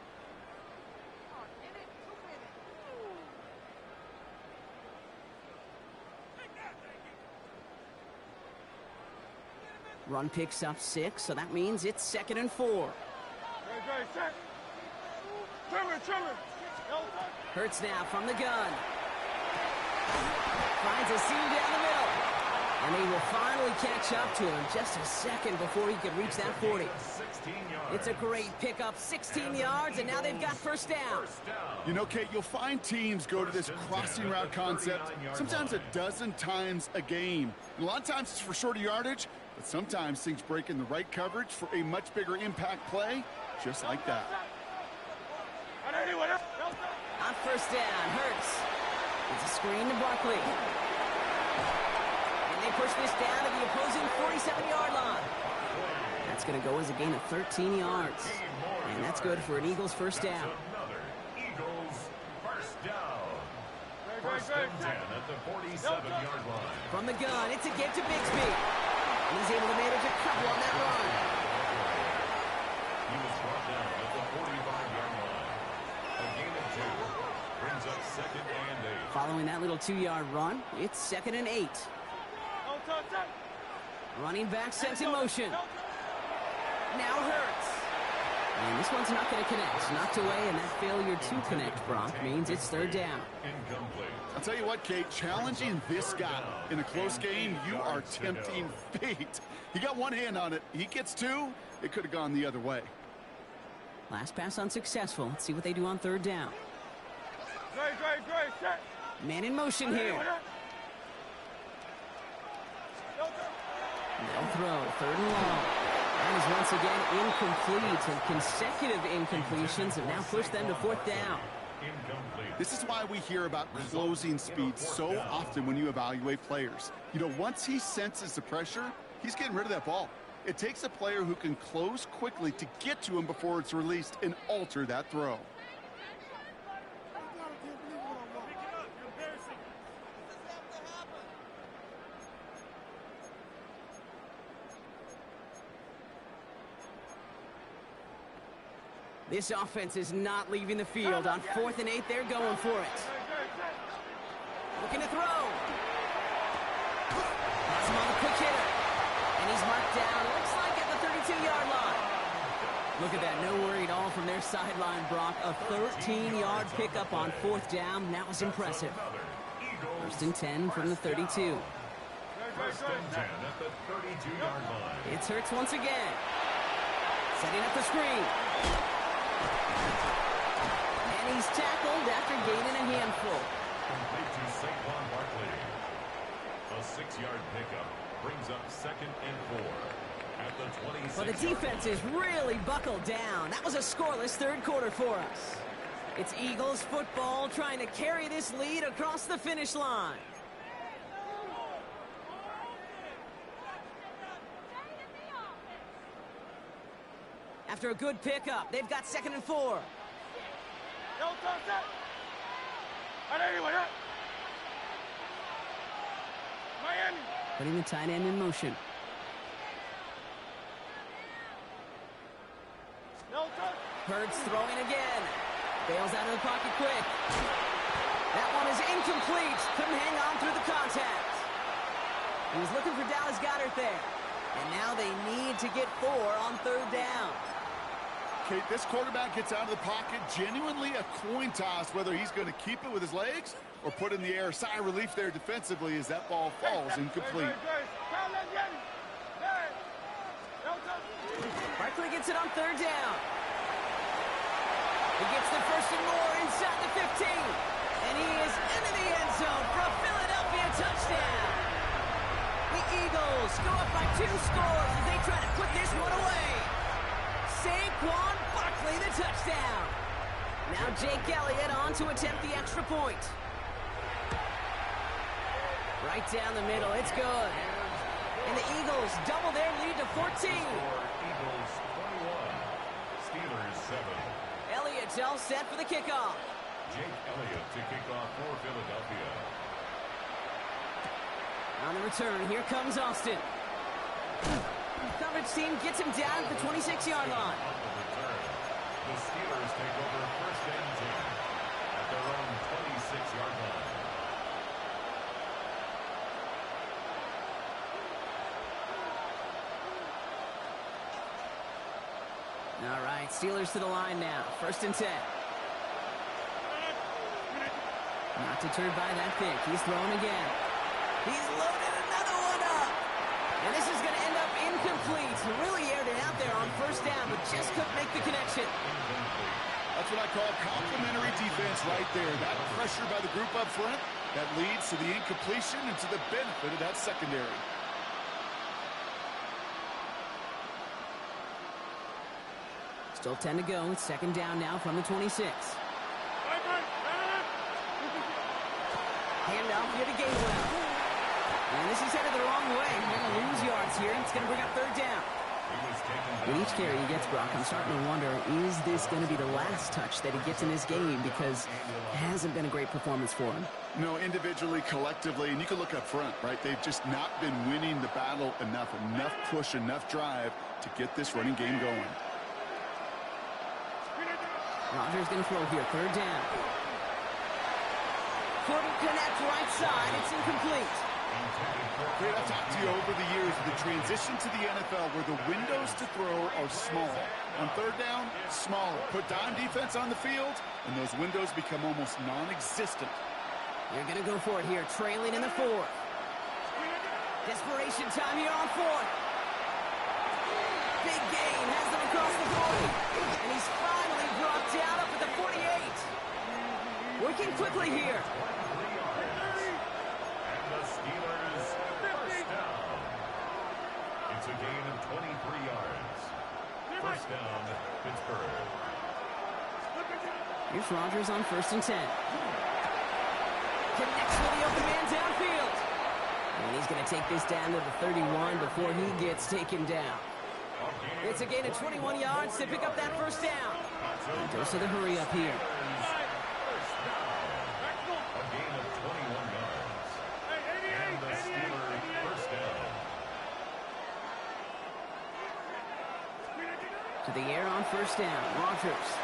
Run picks up 6, so that means it's 2nd and 4. Hurts now from the gun. Finds a seam down the middle. And they will finally catch up to him just a second before he could reach that 40. It's a great pickup, 16 yards, and now they've got 1st down. You know, Kate, you'll find teams go to this crossing route concept sometimes a dozen times a game. And a lot of times it's for shorter yardage, but sometimes things break in the right coverage for a much bigger impact play, just like that. On 1st down, Hurts. It's a screen to Barkley. And they push this down to the opposing 47-yard line. That's going to go as a gain of 13 yards. And that's good for an Eagles 1st down. Eagles 1st down. 1st and 10 at the 47-yard line. From the gun, it's a get to Bixby. And he's able to manage a couple on that run. He was brought down at the 45-yard line. A gain of 2 brings up 2nd and 8. Following that little 2-yard run, it's 2nd and 8. Running back sent in motion. Now Hurts. And this one's not going to connect. Knocked away, and that failure to connect, Brock, means it's 3rd down. Incomplete. I'll tell you what, Kate, challenging this guy in a close game, you are tempting fate. He got one hand on it. He gets 2. It could have gone the other way. Last pass unsuccessful. Let's see what they do on 3rd down. Man in motion here. They'll throw. 3rd and long. That is once again incomplete, and consecutive incompletions have now pushed them to 4th down. This is why we hear about closing speed so often when you evaluate players. You know, once he senses the pressure, he's getting rid of that ball. It takes a player who can close quickly to get to him before it's released and alter that throw. This offense is not leaving the field. On 4th and 8, they're going for it. Looking to throw. Pass him on the quick hitter. he's marked down, looks like at the 32-yard line. Look at that, no worry at all from their sideline, Brock. A 13-yard pickup on 4th down. That was impressive. 1st and 10 from the 32. 1st and 10 at the 32-yard line. It's Hurts once again. Setting up the screen. And he's tackled after gaining a handful. Complete to Saquon Barkley. A 6-yard pickup brings up 2nd and 4 at the 26. Well, the defense is really buckled down. That was a scoreless 3rd quarter for us. It's Eagles football trying to carry this lead across the finish line. After a good pickup, they've got 2nd and 4. Putting the tight end in motion. Hurts throwing again. Bails out of the pocket quick. That one is incomplete. Couldn't hang on through the contact. He was looking for Dallas Goedert there. And now they need to get 4 on 3rd down. Kate, this quarterback gets out of the pocket, genuinely a coin toss whether he's going to keep it with his legs or put in the air. Sigh of relief there defensively as that ball falls incomplete. Barkley gets it on 3rd down. He gets the 1st and more inside the 15. And he is into the end zone for a Philadelphia touchdown. The Eagles go up by 2 scores as they try to put this one away. Saquon Barkley, the touchdown. Now Jake Elliott on to attempt the extra point. Right down the middle, it's good. And the Eagles double their lead to 14. Eagles 21, Steelers 7. Elliott's all set for the kickoff. Jake Elliott to kick off for Philadelphia. On the return, here comes Austin. Coverage team gets him down at the 26-yard line. On the return, the Steelers take over 1st and 10 at their own 26-yard line. All right, Steelers to the line now. 1st and 10. Not deterred by that pick. He's throwing again. He's loaded another one up. And this is going to end up incomplete. He really aired it out there on 1st down, but just couldn't make the connection. That's what I call complimentary defense right there. That pressure by the group up front, that leads to the incompletion and to the benefit of that secondary. Still 10 to go. It's 2nd down now from the 26. Handoff here to Gainwell. And this is headed the wrong way. They're going to lose yards here. It's going to bring up 3rd down. With each carry he gets, Brock, I'm starting to wonder, is this going to be the last touch that he gets in this game? Because it hasn't been a great performance for him. No, individually, collectively, and you can look up front, right? They've just not been winning the battle enough push, enough drive to get this running game going. Rodgers going to throw here, 3rd down. Couldn't connect right side. It's incomplete. Great, I've talked to you over the years of the transition to the NFL where the windows to throw are small. On 3rd down, smaller. Put dime defense on the field, and those windows become almost non-existent. They're going to go for it here, trailing in the 4th. Desperation time here on 4th. Big gain has them across the 40. And he's finally brought down up at the 48. Working quickly here. Steelers 1st down. It's a gain of 23 yards. 1st down, Pittsburgh. Here's Rodgers on 1st and 10. Connects with the open man downfield. And he's going to take this down to the 31 before he gets taken down. It's a gain of 21 yards to pick up that 1st down. And dose of the hurry up here. To the air on 1st down. Rodgers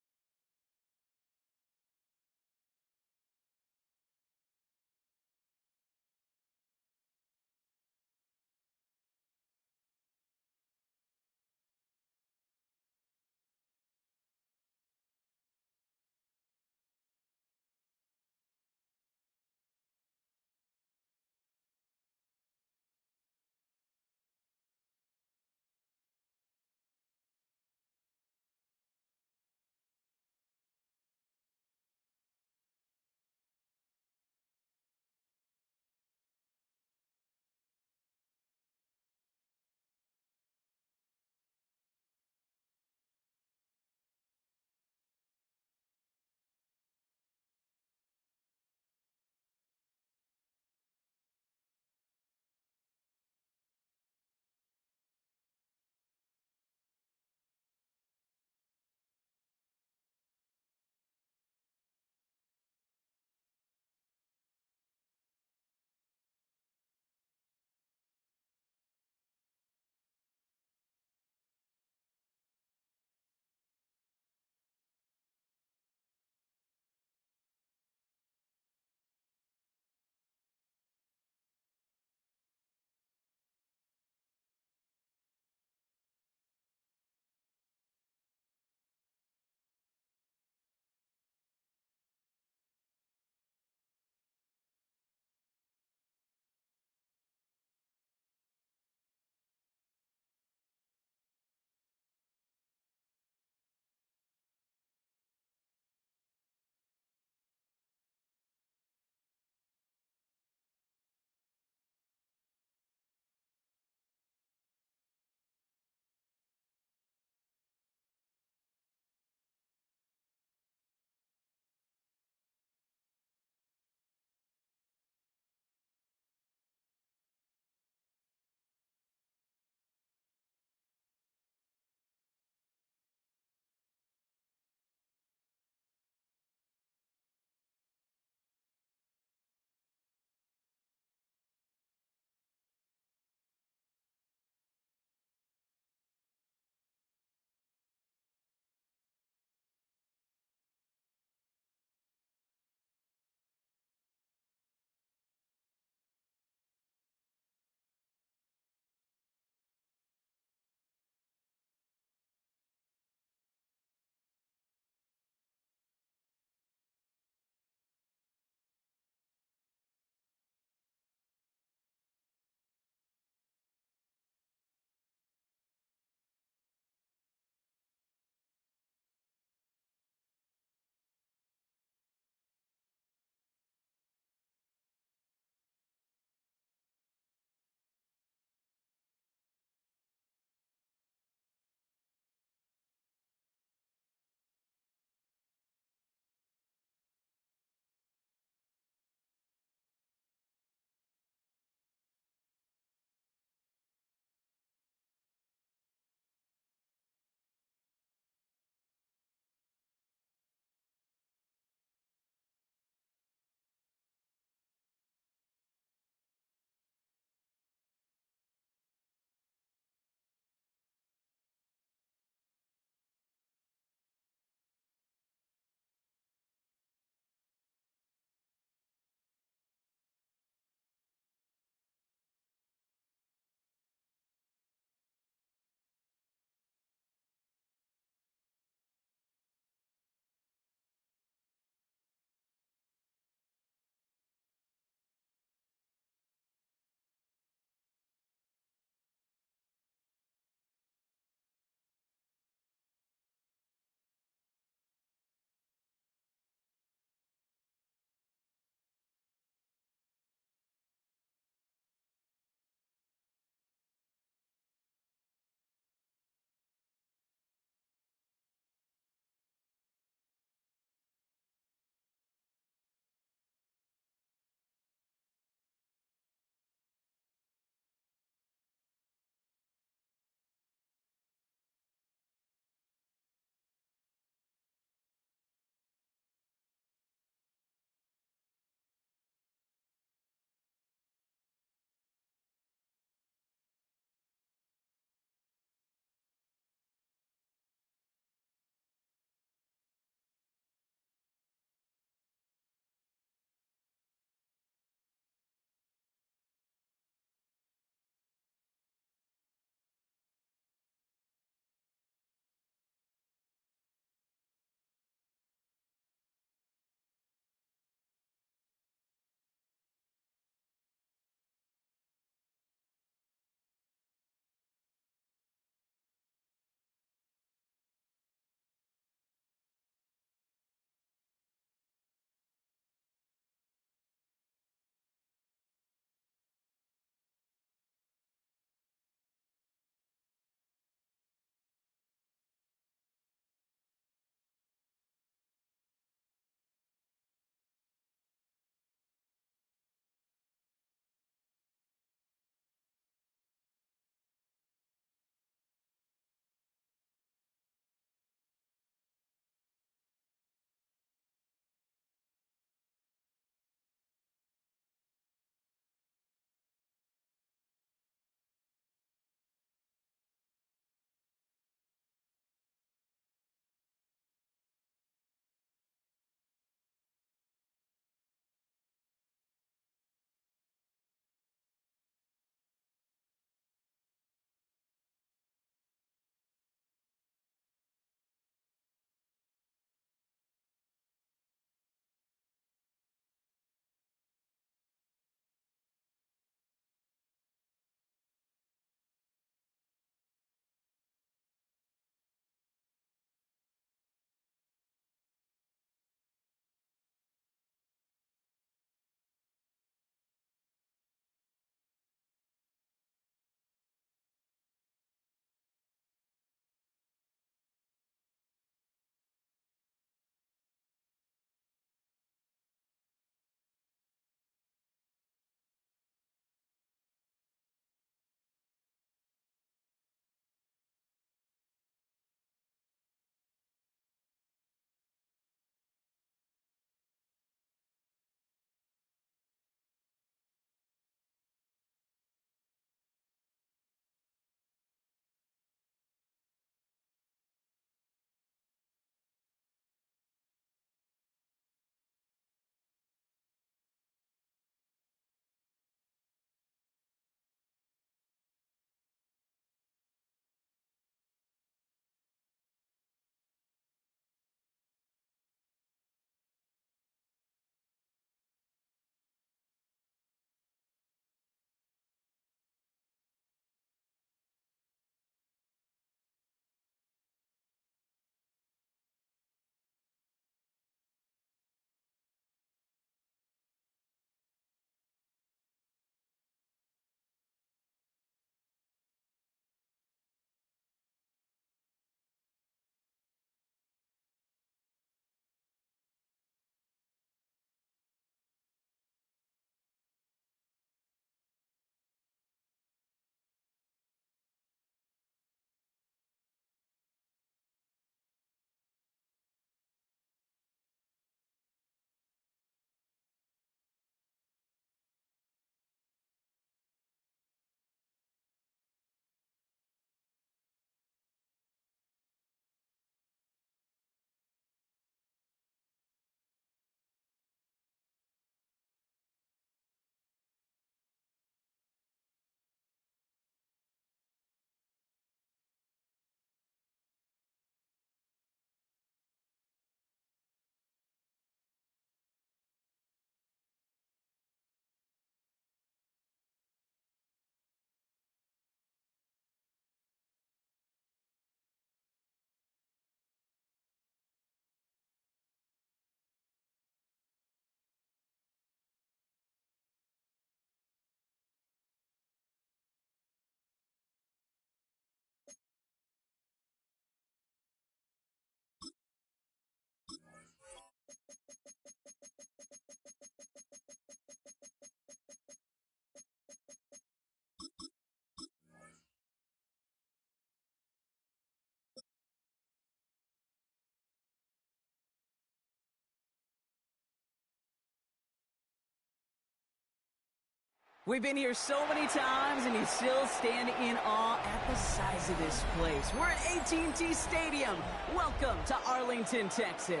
We've been here so many times, and you still stand in awe at the size of this place. We're at AT&T Stadium. Welcome to Arlington, Texas.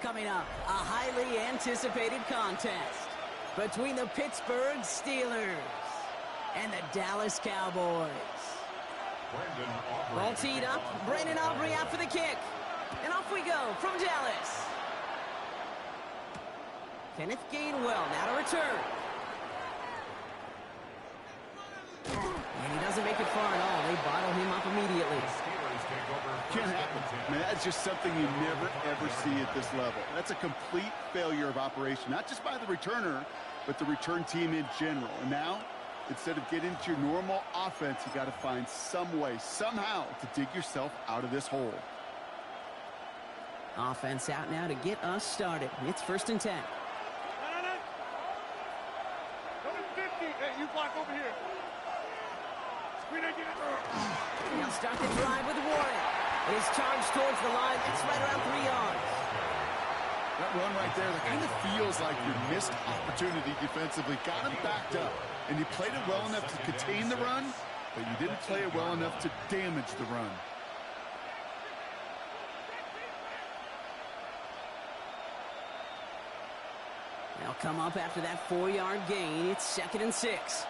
Coming up, a highly anticipated contest between the Pittsburgh Steelers and the Dallas Cowboys. Ball teed up. Brandon Aubrey out for the kick. And off we go from Dallas. Kenneth Gainwell now to return. And he doesn't make it far at all. They bottle him up immediately. Can't happen. Man, that's just something you never, ever see at this level. That's a complete failure of operation, not just by the returner, but the return team in general. And now, instead of getting into your normal offense, you got to find some way, somehow, to dig yourself out of this hole. Offense out now to get us started. It's 1st and 10. Number 50. Hey, you block over here. He'll start the drive with Warren. His charge towards the line. It's right around 3 yards. That run right there, that kind of feels like your missed opportunity defensively. Got him backed up, and you played it well enough to contain the run, but you didn't play it well enough to damage the run. They'll come up after that 4-yard gain. It's 2nd and 6.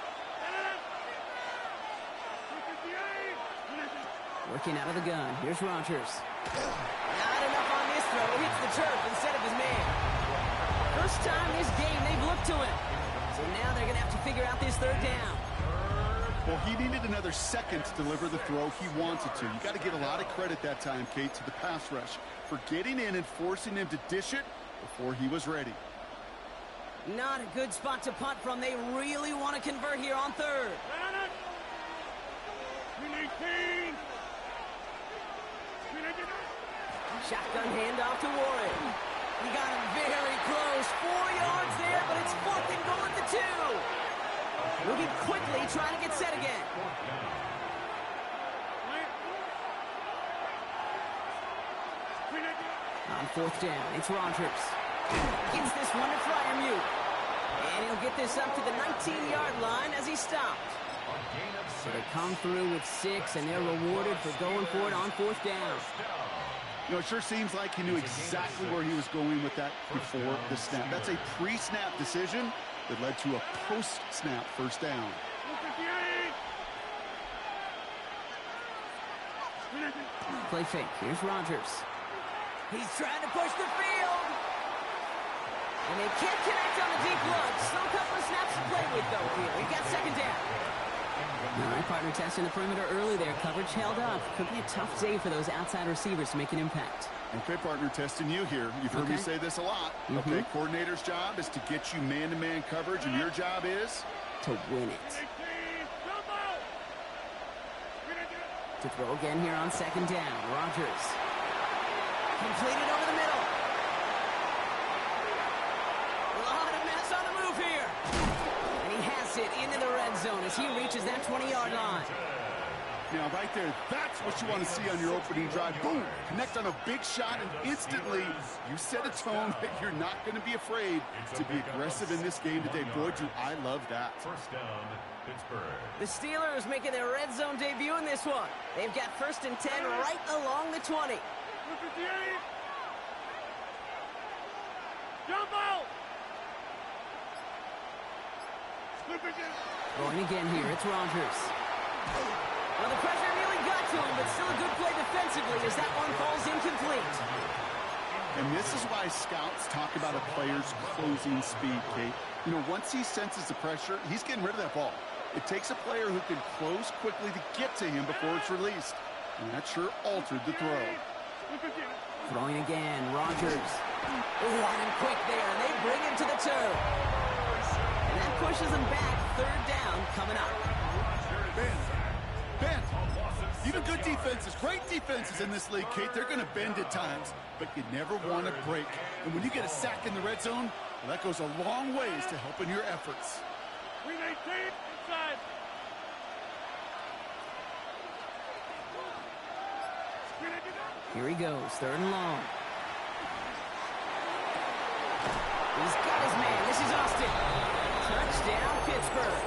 Working out of the gun. Here's Rodgers. Not enough on this throw. Hits the turf instead of his man. First time this game they've looked to him. So now they're going to have to figure out this 3rd down. Well, he needed another second to deliver the throw he wanted to. You got to give a lot of credit that time, Kate, to the pass rush for getting in and forcing him to dish it before he was ready. Not a good spot to punt from. They really want to convert here on 3rd. Shotgun handoff to Warren. He got him very close. 4 yards there, but it's 4th and goal at the 2. Moving quickly, trying to get set again. On 4th down, it's Rodgers. Gets this one to Fryermuth. And he'll get this up to the 19-yard line as he stopped. So they come through with 6, and they're rewarded for going for it on 4th down. You know, it sure seems like he knew exactly where he was going with that before the snap. That's a pre-snap decision that led to a post-snap 1st down. Play fake. Here's Rodgers. He's trying to push the field. And they can't connect on the deep look. Still a couple of snaps to play with, though, here. We've got 2nd down. All right, partner, testing the perimeter early there. Coverage held up. Could be a tough day for those outside receivers to make an impact. Okay, partner, testing you here. You've heard me say this a lot. Okay, coordinator's job is to get you man-to-man coverage, and your job is? To win it. To throw again here on 2nd down. Rodgers. Completed over the middle. A lot of mess on the move here. And he has it into the red zone as he reaches that 20-yard line. Now, right there, that's what you want to see on your opening drive. Boom! Connect on a big shot, and instantly you set a tone that you're not going to be afraid to be aggressive in this game today. Boy, do I love that. 1st down, Pittsburgh. The Steelers making their red zone debut in this one. They've got 1st and 10 right along the 20. Jump out! Going again here, it's Rodgers. Well, the pressure nearly got to him, but still a good play defensively as that one falls incomplete. And this is why scouts talk about a player's closing speed, Kate. You know, once he senses the pressure, he's getting rid of that ball. It takes a player who can close quickly to get to him before it's released. And that sure altered the throw. Throwing again, Rodgers. Wide and quick there, and they bring him to the turf. And that pushes him back. 3rd down coming up. Bend. Even good defenses, great defenses in this league, Kate, they're going to bend at times, but you never want to break. And when you get a sack in the red zone, well, that goes a long ways to helping your efforts. We maintain inside. Here he goes, 3rd and long. He's got his man. This is Austin. Touchdown, Pittsburgh.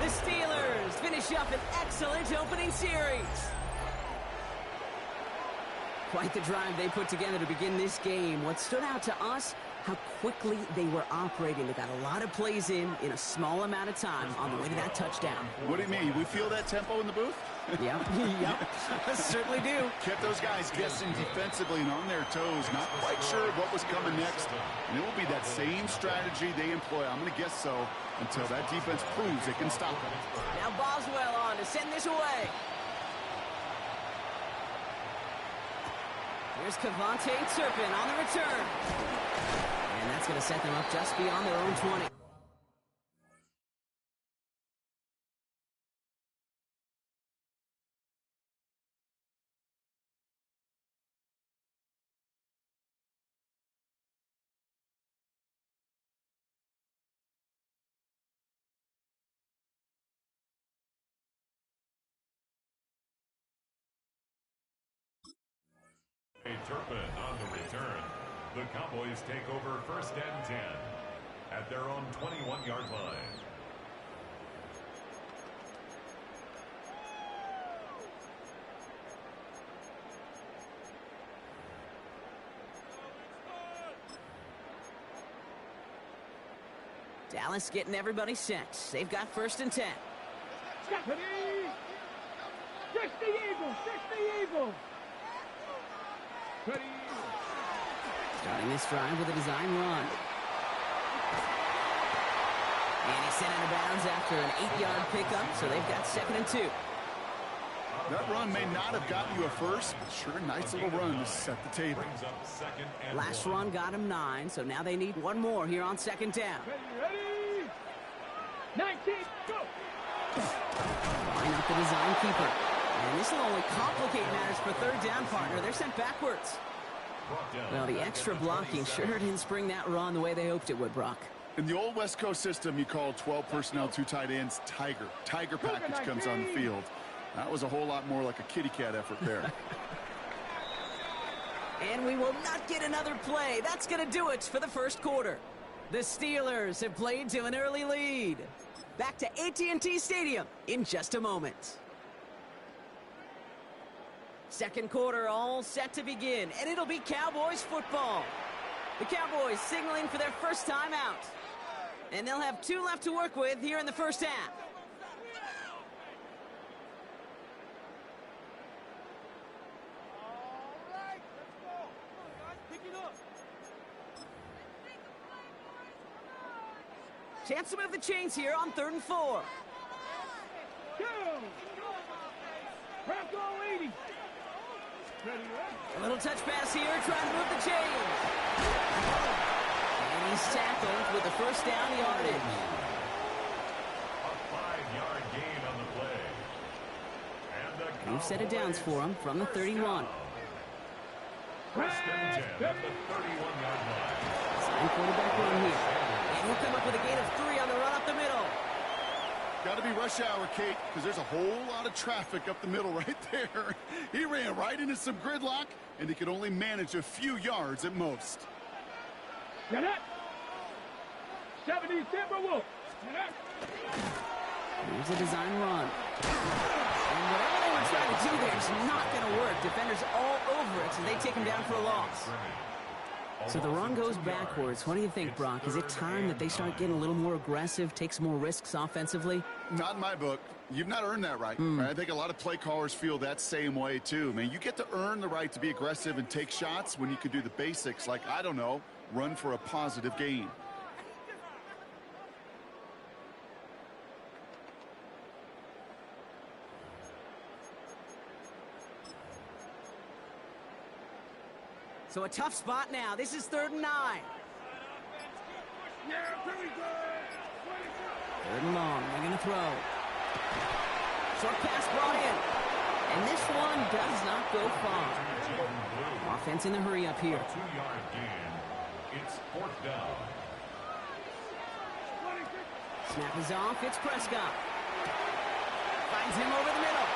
The Steelers finish up an excellent opening series. Quite the drive they put together to begin this game. What stood out to us, how quickly they were operating. They got a lot of plays in a small amount of time on the way to that touchdown. What do you mean? We feel that tempo in the booth? Yep, certainly do. Kept those guys guessing defensively and on their toes, not quite sure what was coming next. And it will be that same strategy they employ, I'm going to guess so, until that defense proves it can stop them. Now Boswell on to send this away. Here's Cavante Turpin on the return. And that's going to set them up just beyond their own 20. Turpin on the return. The Cowboys take over 1st and 10 at their own 21-yard line. Dallas getting everybody set. They've got 1st and 10. Stephanie! Fix the eagle! Fix the eagle! Ready. Starting this drive with a design run. And he's sent out of bounds after an 8-yard pickup, so they've got 2nd and 2. That run may not have gotten you a first, but sure, nice little run to set the table. Last run got him 9, so now they need one more here on 2nd down. Ready. 19, go! Line up the design keeper. And this will only complicate matters for 3rd down, partner. They're sent backwards. Well, the extra blocking sure didn't spring that run the way they hoped it would, Brock. In the old West Coast system, you call 12 personnel, 2 tight ends, Tiger. Tiger package comes on the field. That was a whole lot more like a kitty cat effort there. And we will not get another play. That's going to do it for the 1st quarter. The Steelers have played to an early lead. Back to AT&T Stadium in just a moment. 2nd quarter all set to begin, and it'll be Cowboys football. The Cowboys signaling for their first time out. And they'll have 2 left to work with here in the 1st half. All right, let's go. Come on, guys, pick it up. Chance to move the chains here on 3rd and 4. Go! Bronco 80. Ready, A little touch pass here, trying to move the chains. And he's tackled with the 1st down yardage. A 5-yard gain on the play. And the We've set it downs for him from the 31. 1st and 10 at the 31-yard line. Sign quarterback run here. And he'll come up with a gain of 3 on the run up the middle. Got to be rush hour, Kate, because there's a whole lot of traffic up the middle right there. He ran right into some gridlock, and he could only manage a few yards at most. Get it! 70 Timberwolves. Get it! Here's a design run. And whatever they were trying to do there is not going to work. Defenders all over it, so they take him down for a loss. So the run goes backwards. What do you think, Brock? Is it time that they start getting a little more aggressive, take some more risks offensively? Not in my book. You've not earned that right. I think a lot of play callers feel that same way, too. Man, you get to earn the right to be aggressive and take shots when you can do the basics, like, I don't know, run for a positive gain. So a tough spot now. This is 3rd and 9. Yeah, here we go. 3rd and long. They're going to throw. Short pass brought in. And this one does not go far. Offense in the hurry up here. 2-yard gain. It's 4th down. Snap is off. It's Prescott. Finds him over the middle.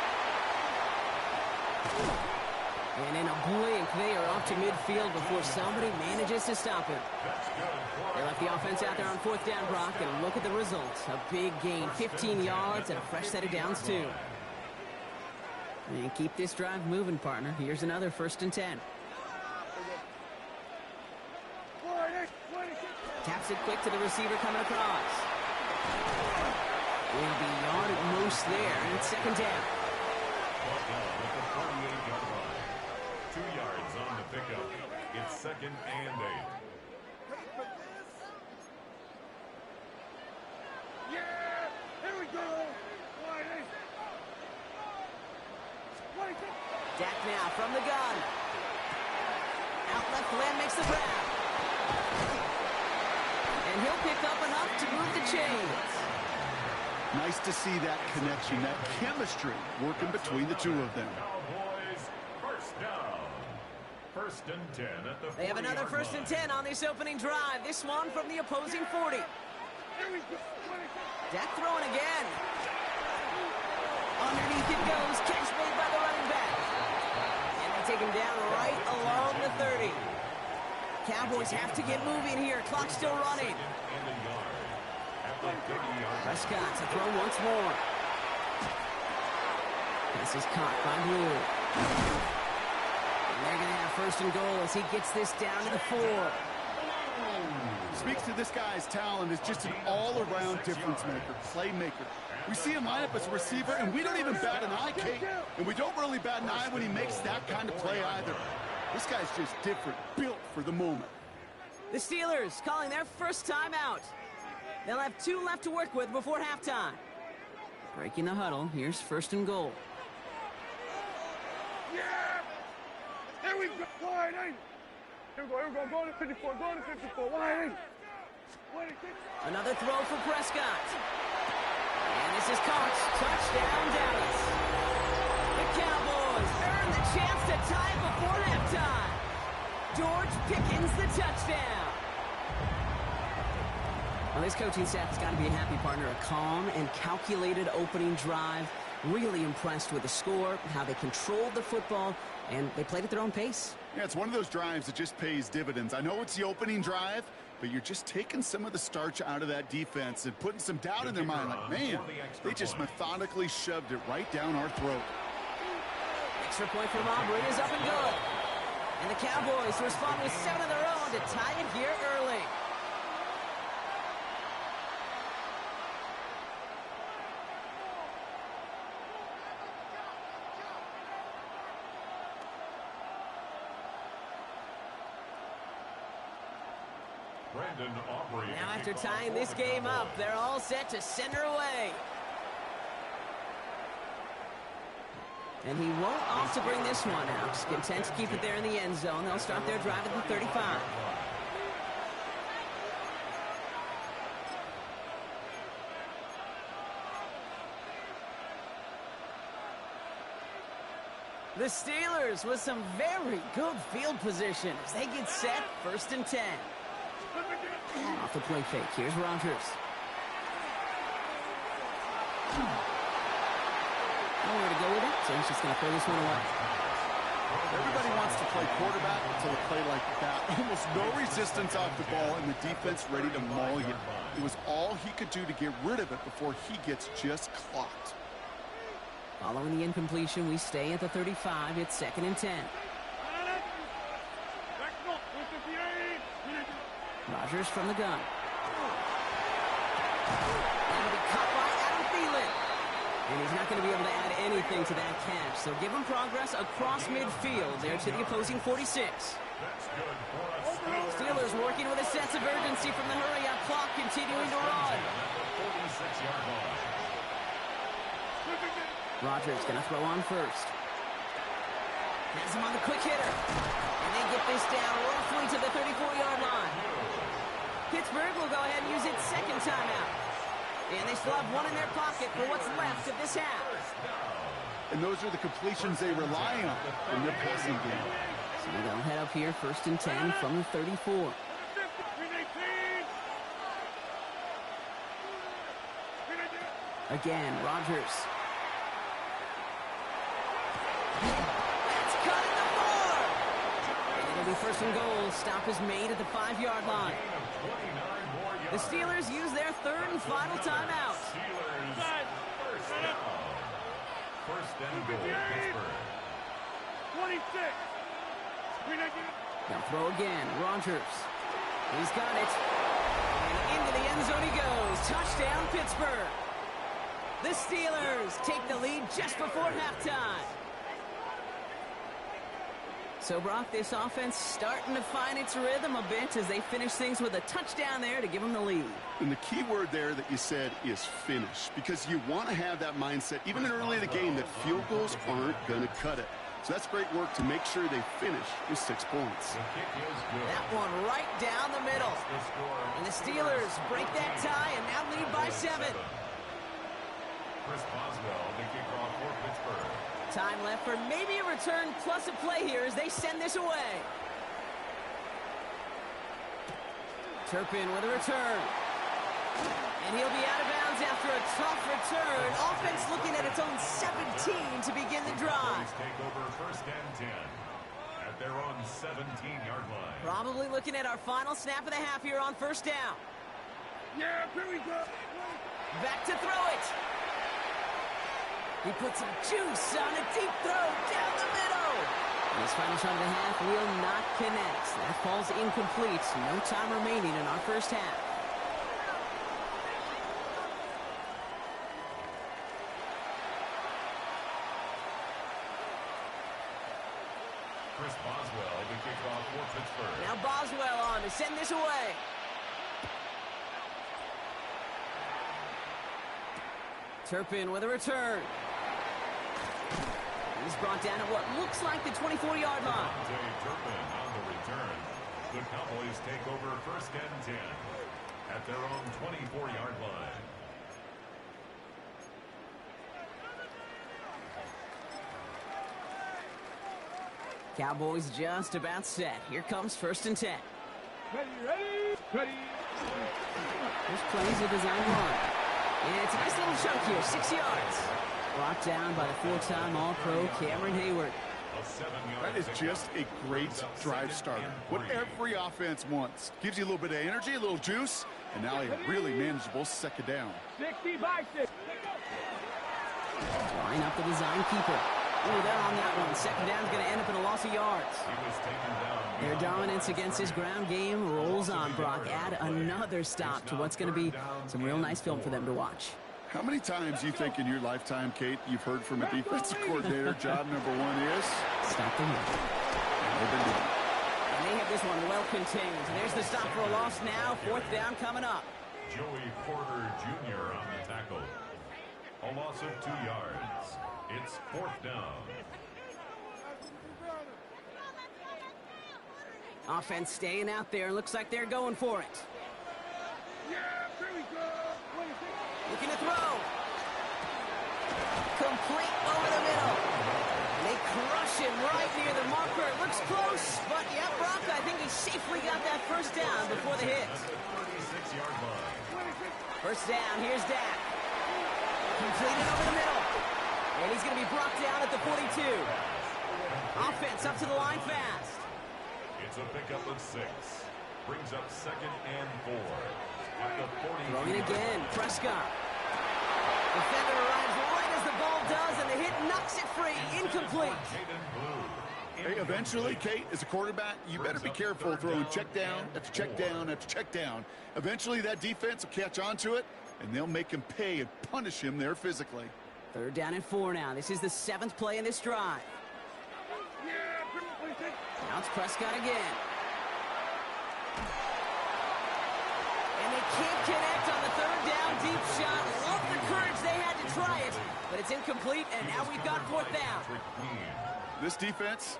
And in a blink, they are off to midfield before somebody manages to stop him. They left the offense out there on 4th down, Brock, and look at the results. A big gain, 15 yards, and a fresh set of downs, too. And keep this drive moving, partner. Here's another 1st and 10. Taps it quick to the receiver coming across. Will be a yard at most there, and it's 2nd down. Brought down with the 48-yard line. 2 yards on the pickup. It's 2nd and 8. Yeah! Here we go! Dak now from the gun. Out left, Glenn makes the grab. And he'll pick up enough to move the chains. Nice to see that connection, that chemistry working between the two of them. Cowboys, 1st down. 1st and 10 at the 40-yard line. They have another 1st and 10 on this opening drive. This one from the opposing 40. Dak throwing again. Underneath it goes. Catch made by the running back. And they take him down right along the 30. Cowboys have to get moving here. Clock's still running. And a yard at the 30-yard line. Prescott to throw once more. This is caught by Blue. And they're going to have 1st and goal as he gets this down to the 4. Speaks to this guy's talent as just an all-around difference maker, playmaker. We see him line up as a receiver, and we don't even bat an eye, Kate. And we don't really bat an eye when he makes that kind of play either. This guy's just different, built for the moment. The Steelers calling their 1st time out. They'll have 2 left to work with before halftime. Breaking the huddle, here's 1st and goal. Yeah! Here we go! Wide in! Here we go, go to 54, go to 54, wide in! Another throw for Prescott. And this is caught. Touchdown, Dallas. The Cowboys earn the chance to tie before halftime. George Pickens the touchdown. Well, this coaching staff has got to be a happy partner. A calm and calculated opening drive. Really impressed with the score, how they controlled the football, and they played at their own pace. Yeah, it's one of those drives that just pays dividends. I know it's the opening drive, but you're just taking some of the starch out of that defense and putting some doubt in their mind. Like, man, they just methodically shoved it right down our throat. Extra point from Aubrey is up and good. And the Cowboys respond with 7 of their own to tie it here early. Now after tying this game up, they're all set to send her away. And he won't opt to bring this one out. Content to keep it there in the end zone. They'll start their drive at the 35. The Steelers with some very good field position as they get set, 1st and 10. Off the play fake. Here's Rodgers. Nowhere to go with it, so he's just going to throw this one away. Everybody wants to play quarterback until they play like that. Almost no resistance off the ball, and the defense ready to maul you. It was all he could do to get rid of it before he gets just clocked. Following the incompletion, we stay at the 35. It's 2nd and 10. Rodgers from the gun. That'll be caught by Adam Thielen. And he's not going to be able to add anything to that catch. So give him progress across midfield there to the opposing 46. Steelers working with a sense of urgency from the hurry-up clock, continuing to run. Rodgers going to throw on first. Has him on the quick hitter. And they get this down roughly to the 34-yard line. Pittsburgh will go ahead and use its 2nd timeout. And they still have one in their pocket for what's left of this half. And those are the completions they rely on in their passing game. So they'll head up here, 1st and 10 from the 34. Again, Rodgers. That's cut at the 4. And it'll On first and goal, stop is made at the 5-yard line. The Steelers use their third and final timeout. First and goal, Pittsburgh. 26. They'll throw again. Rodgers. He's got it. And into the end zone he goes. Touchdown, Pittsburgh. The Steelers take the lead just before halftime. So, Brock, this offense starting to find its rhythm a bit as they finish things with a touchdown there to give them the lead. And the key word there that you said is finish, because you want to have that mindset, even early in the game, that field goals aren't going to cut it. So that's great work to make sure they finish with 6 points. That one right down the middle. And the Steelers break that tie and now lead by 7. Chris Boswell, the kickoff for Pittsburgh. Time left for maybe a return plus a play here as they send this away. Turpin with a return. And he'll be out of bounds after a tough return. Offense looking at its own 17 to begin the drive. Take over first and 10 at their own 17-yard line. Probably looking at our final snap of the half here on first down. Yeah, here we go. Back to throw it. He puts some juice on a deep throw down the middle. And his final shot of the half will not connect. That falls incomplete. No time remaining in our first half. Chris Boswell, the kickoff for Pittsburgh. Now Boswell on to send this away. Turpin with a return. He's brought down at what looks like the 24-yard line. Turpin on the return. The Cowboys take over first and 10 at their own 24-yard line. Cowboys just about set. Here comes first and 10. Ready. This plays a design run. And it's a nice little chunk here, 6 yards. Brought down by the 4-time All-Pro Cameron Hayward. That is just a great drive starter. What every offense wants. Gives you a little bit of energy, a little juice, and now a really manageable second down. 60 by 6. Line up the design keeper. Ooh, that on that one. Second down's going to end up in a loss of yards. Their dominance against this ground game rolls on, Brock. Add another stop to what's going to be some real nice film for them to watch. How many times do you think in your lifetime, Kate, you've heard from a defensive coordinator, job number 1 is? Stop the run. And they have this one well contained. There's the stop for a loss now. 4th down coming up. Joey Porter Jr. on the tackle. A loss of 2 yards. It's 4th down. Offense staying out there. Looks like they're going for it. Yeah, here we go. Looking to throw. Complete over the middle. And they crush him right near the marker. It looks close, but yeah, Brock, I think he safely got that first down before the hit. 36-yard line. First down, here's Dak. Completed over the middle. And he's going to be brought down at the 42. Offense up to the line fast. It's a pickup of 6. Brings up 2nd and 4. At the 40. Throwing again, Prescott. Defender arrives right as the ball does, and the hit knocks it free. Incomplete. Hey, eventually, Kate, as a quarterback, you better be careful throwing check down after check down after check down. Eventually, that defense will catch on to it, and they'll make him pay and punish him there physically. 3rd down and 4 now. This is the 7th play in this drive. Now it's Prescott again. And they can't connect on the 3rd down deep shot. Love the courage they had to try it, but it's incomplete, and now we've got 4th down. This defense,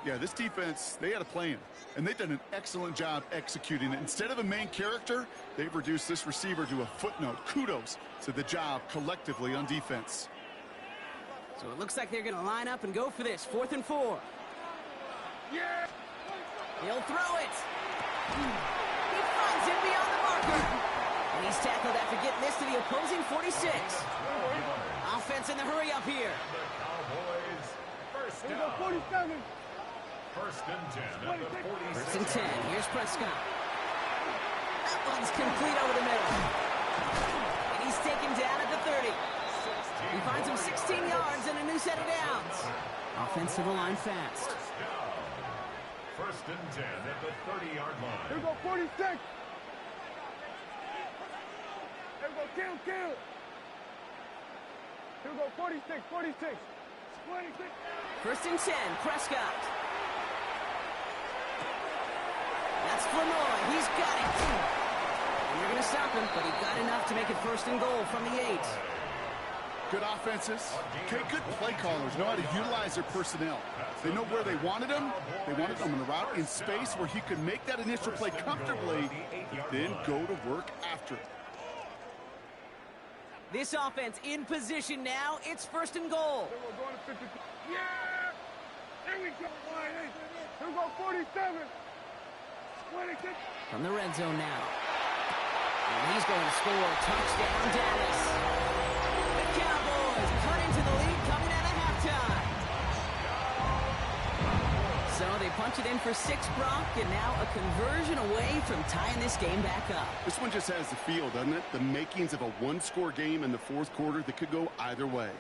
they had a plan, and they've done an excellent job executing it. Instead of a main character, they've reduced this receiver to a footnote. Kudos to the job collectively on defense. So it looks like they're going to line up and go for this. 4th and 4. Yeah. He'll throw it. He finds it beyond the marker. And he's tackled after getting this to the opposing 46. Offense in the hurry up here. Cowboys first Here we down. go, 47. First and 10 at the 46. First and 10. Here's Prescott. That one's complete over the middle. And he's taken down at the 30. He finds him 16 yards and a new set of downs. Offense to the line fast. First and 10 at the 30-yard line. Here we go, 46. Here we go, kill. Here we go, 46. 26. First and 10, Prescott. That's Flournoy. He's got it. And they're going to stop him, but he got enough to make it first and goal from the 8. Good offenses. Okay, good play callers know how to utilize their personnel. They know where they wanted him. They wanted him on a route in space where he could make that initial play comfortably, then go to work after it. This offense in position now. It's first and goal. Yeah! There we go. Here we go, 47. 26. From the red zone now. And he's going to score. Touchdown, Dallas. The Cowboys cut into the lead coming out of halftime. So they punch it in for 6, Brock, and now a conversion away from tying this game back up. This one just has the feel, doesn't it? The makings of a one-score game in the fourth quarter that could go either way.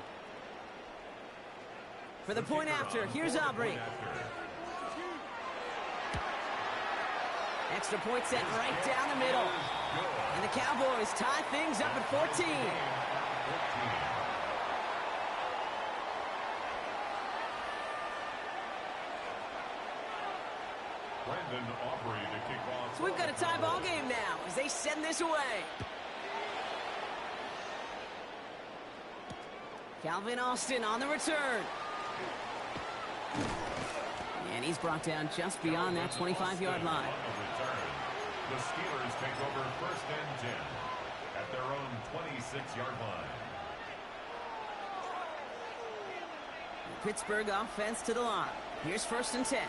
For the point after, here's Aubrey. Extra point set right down the middle. And the Cowboys tie things up at 14. So we've got a tie ball game now as they send this away. Calvin Austin on the return. And he's brought down just beyond that 25-yard line. The Steelers take over first and 10 at their own 26-yard line. The Pittsburgh offense to the line. Here's first and 10.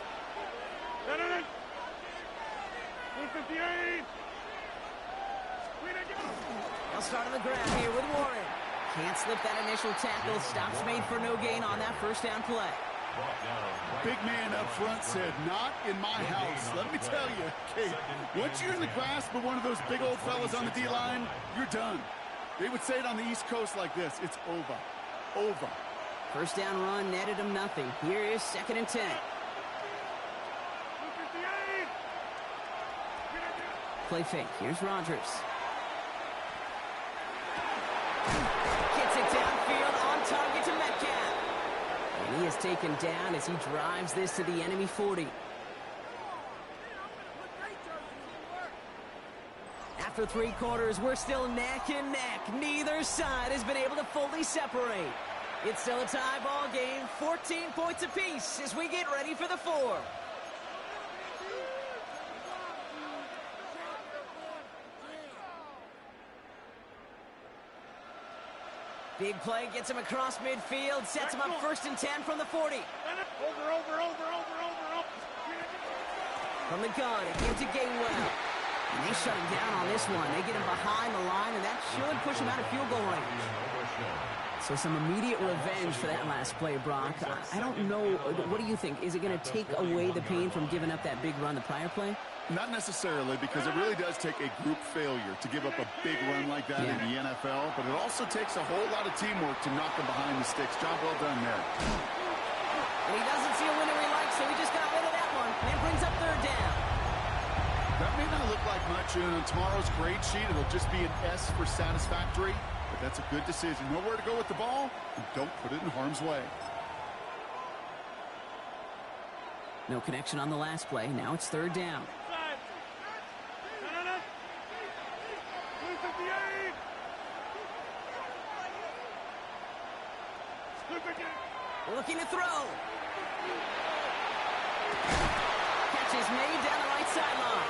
258. They'll start on the ground here with Warren. Can't slip that initial tackle. Stops made for no gain on that first down play. Big man up front said, not in my house. Let me tell you, okay, once you're in the grasp of one of those big old fellas on the D-line, you're done. They would say it on the East Coast like this. It's over. Over. First down run netted him nothing. Here is second and 10. Play fake. Here's Rodgers. Gets it downfield on target to Metcalf. And he is taken down as he drives this to the enemy 40. After 3 quarters, we're still neck and neck. Neither side has been able to fully separate. It's still a tie ball game, 14 points apiece as we get ready for the 4. Big play gets him across midfield, sets him up first and 10 from the 40. Over. From the gun, it gives to Gainwell. And they shut him down on this one. They get him behind the line, and that should push him out of field goal range. So some immediate revenge for that last play, Brock. I don't know. What do you think? Is it going to take away the pain from giving up that big run the prior play? Not necessarily, because it really does take a group failure to give up a big run like that in the NFL, but it also takes a whole lot of teamwork to knock them behind the sticks. Job well done there. And he doesn't see a winner he likes, so he just got rid of that one and brings up third down. That may not look like much, and on tomorrow's grade sheet, it'll just be an S for satisfactory, but that's a good decision. Know where to go with the ball, and don't put it in harm's way. No connection on the last play. Now it's third down. 258. Looking to throw. Catch is made down the right sideline.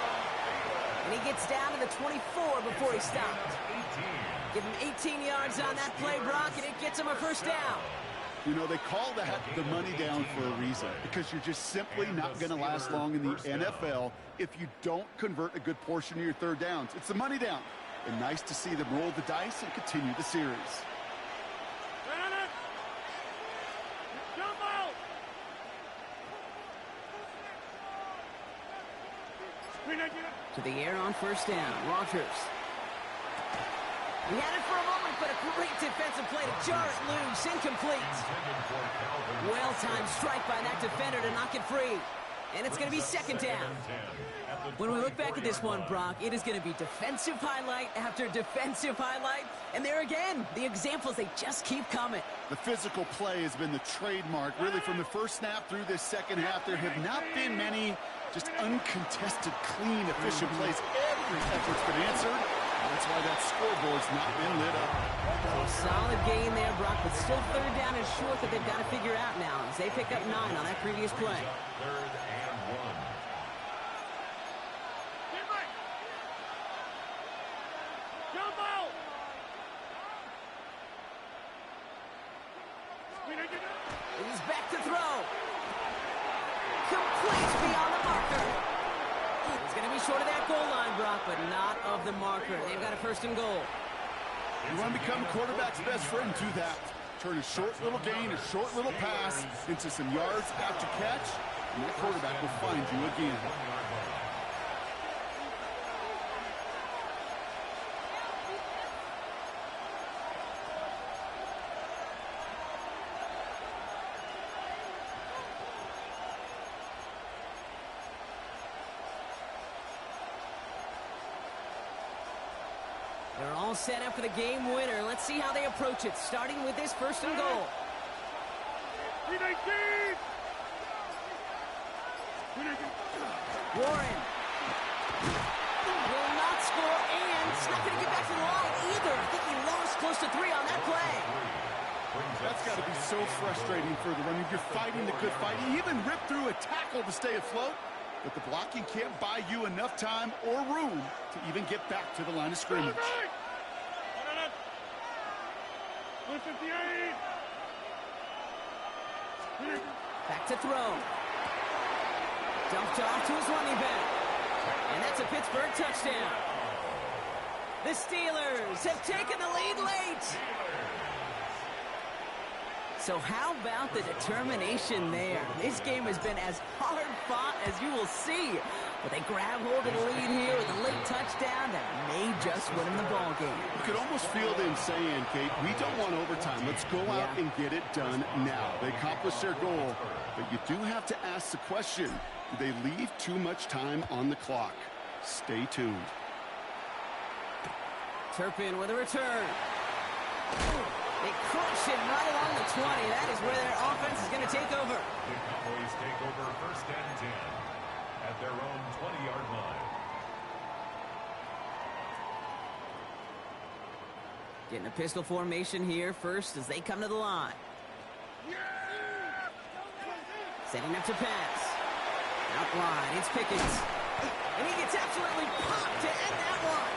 And he gets down to the 24 before he stopped. Give him 18 yards on that play, Brock, and it gets him a first down. You know, they call that the money down for a reason, because you're just simply not going to last long in the NFL if you don't convert a good portion of your third downs. It's the money down. And nice to see them roll the dice and continue the series. To the air on first down. Rogers. He had it for a moment, but a great defensive play to jar it loose. Incomplete. Well-timed strike by that defender to knock it free. And it's going to be second down. When we look back at this one, Brock, it is going to be defensive highlight after defensive highlight. And there again, the examples, they just keep coming. The physical play has been the trademark. Really, from the first snap through this second half, there have not been many just uncontested, clean, efficient plays. Every effort's been answered. That's why that scoreboard's not been lit up. A solid gain there, Brock, but still third down is short that they've got to figure out now as they pick up 9 on that previous play. Third and 1. He's back to throw. Complete beyond the marker. He's going to be short of that goal line, Brock, but not of the marker. They've got a first and goal. You want to become quarterback's best friend, do that. Turn a short little gain, a short little pass into some yards after catch, and that quarterback will find you again. They're all set up for the game winner. Let's see how they approach it, starting with this first and goal. Warren will not score, and it's not going to get back to the line either. I think he lost close to 3 on that play. That's got to be so frustrating for the running. You're fighting the good fight. You even rip through a tackle to stay afloat, but the blocking can't buy you enough time or room to even get back to the line of scrimmage. Back to throw. Dumped off to his running back. And that's a Pittsburgh touchdown. The Steelers have taken the lead late. So how about the determination there? This game has been as hard fought as you will see. But they grab hold of the lead here with a late touchdown that may just win them the ball game. You could almost feel them saying, Kate, we don't want overtime. Let's go out and get it done now. They accomplished their goal, but you do have to ask the question, do they leave too much time on the clock? Stay tuned. Turpin with a return. They crush it right along the 20. That is where their offense is going to take over. The Cowboys take over first and 10 at their own 20-yard line. Getting a pistol formation here first as they come to the line. Setting up to pass. Outline, it's Pickens. And he gets absolutely popped to end that one.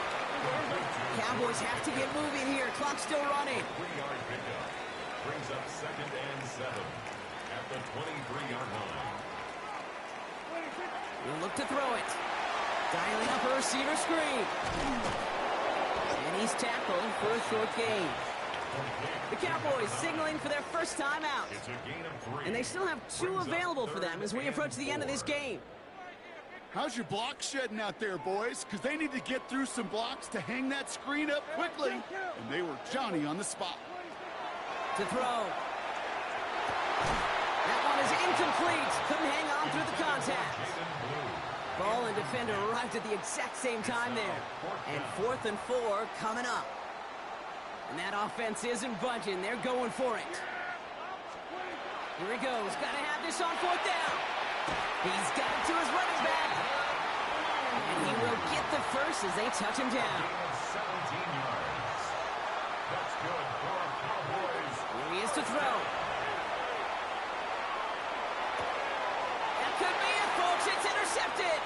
Cowboys have to get moving here. Clock's still running. 3-yard pickup brings up second and 7 at the 23-yard line. We'll look to throw it. Dialing up a receiver screen. And he's tackled for a short gain. The Cowboys signaling for their first time out. It's a gain of 3. And they still have 2 available for them as we approach the end of this game. How's your block shedding out there, boys? Because they need to get through some blocks to hang that screen up quickly. And they were Johnny on the spot. To throw. That one is incomplete. Couldn't hang on through the contact. Ball and defender arrived at the exact same time there. And 4th and 4 coming up. And that offense isn't budging. They're going for it. Here he goes. Got to have this on 4th down. He's got it to his running back. And he will get the first as they touch him down. 17 yards. That's good for our Cowboys. Here he is to throw. That could be it, folks. It's intercepted.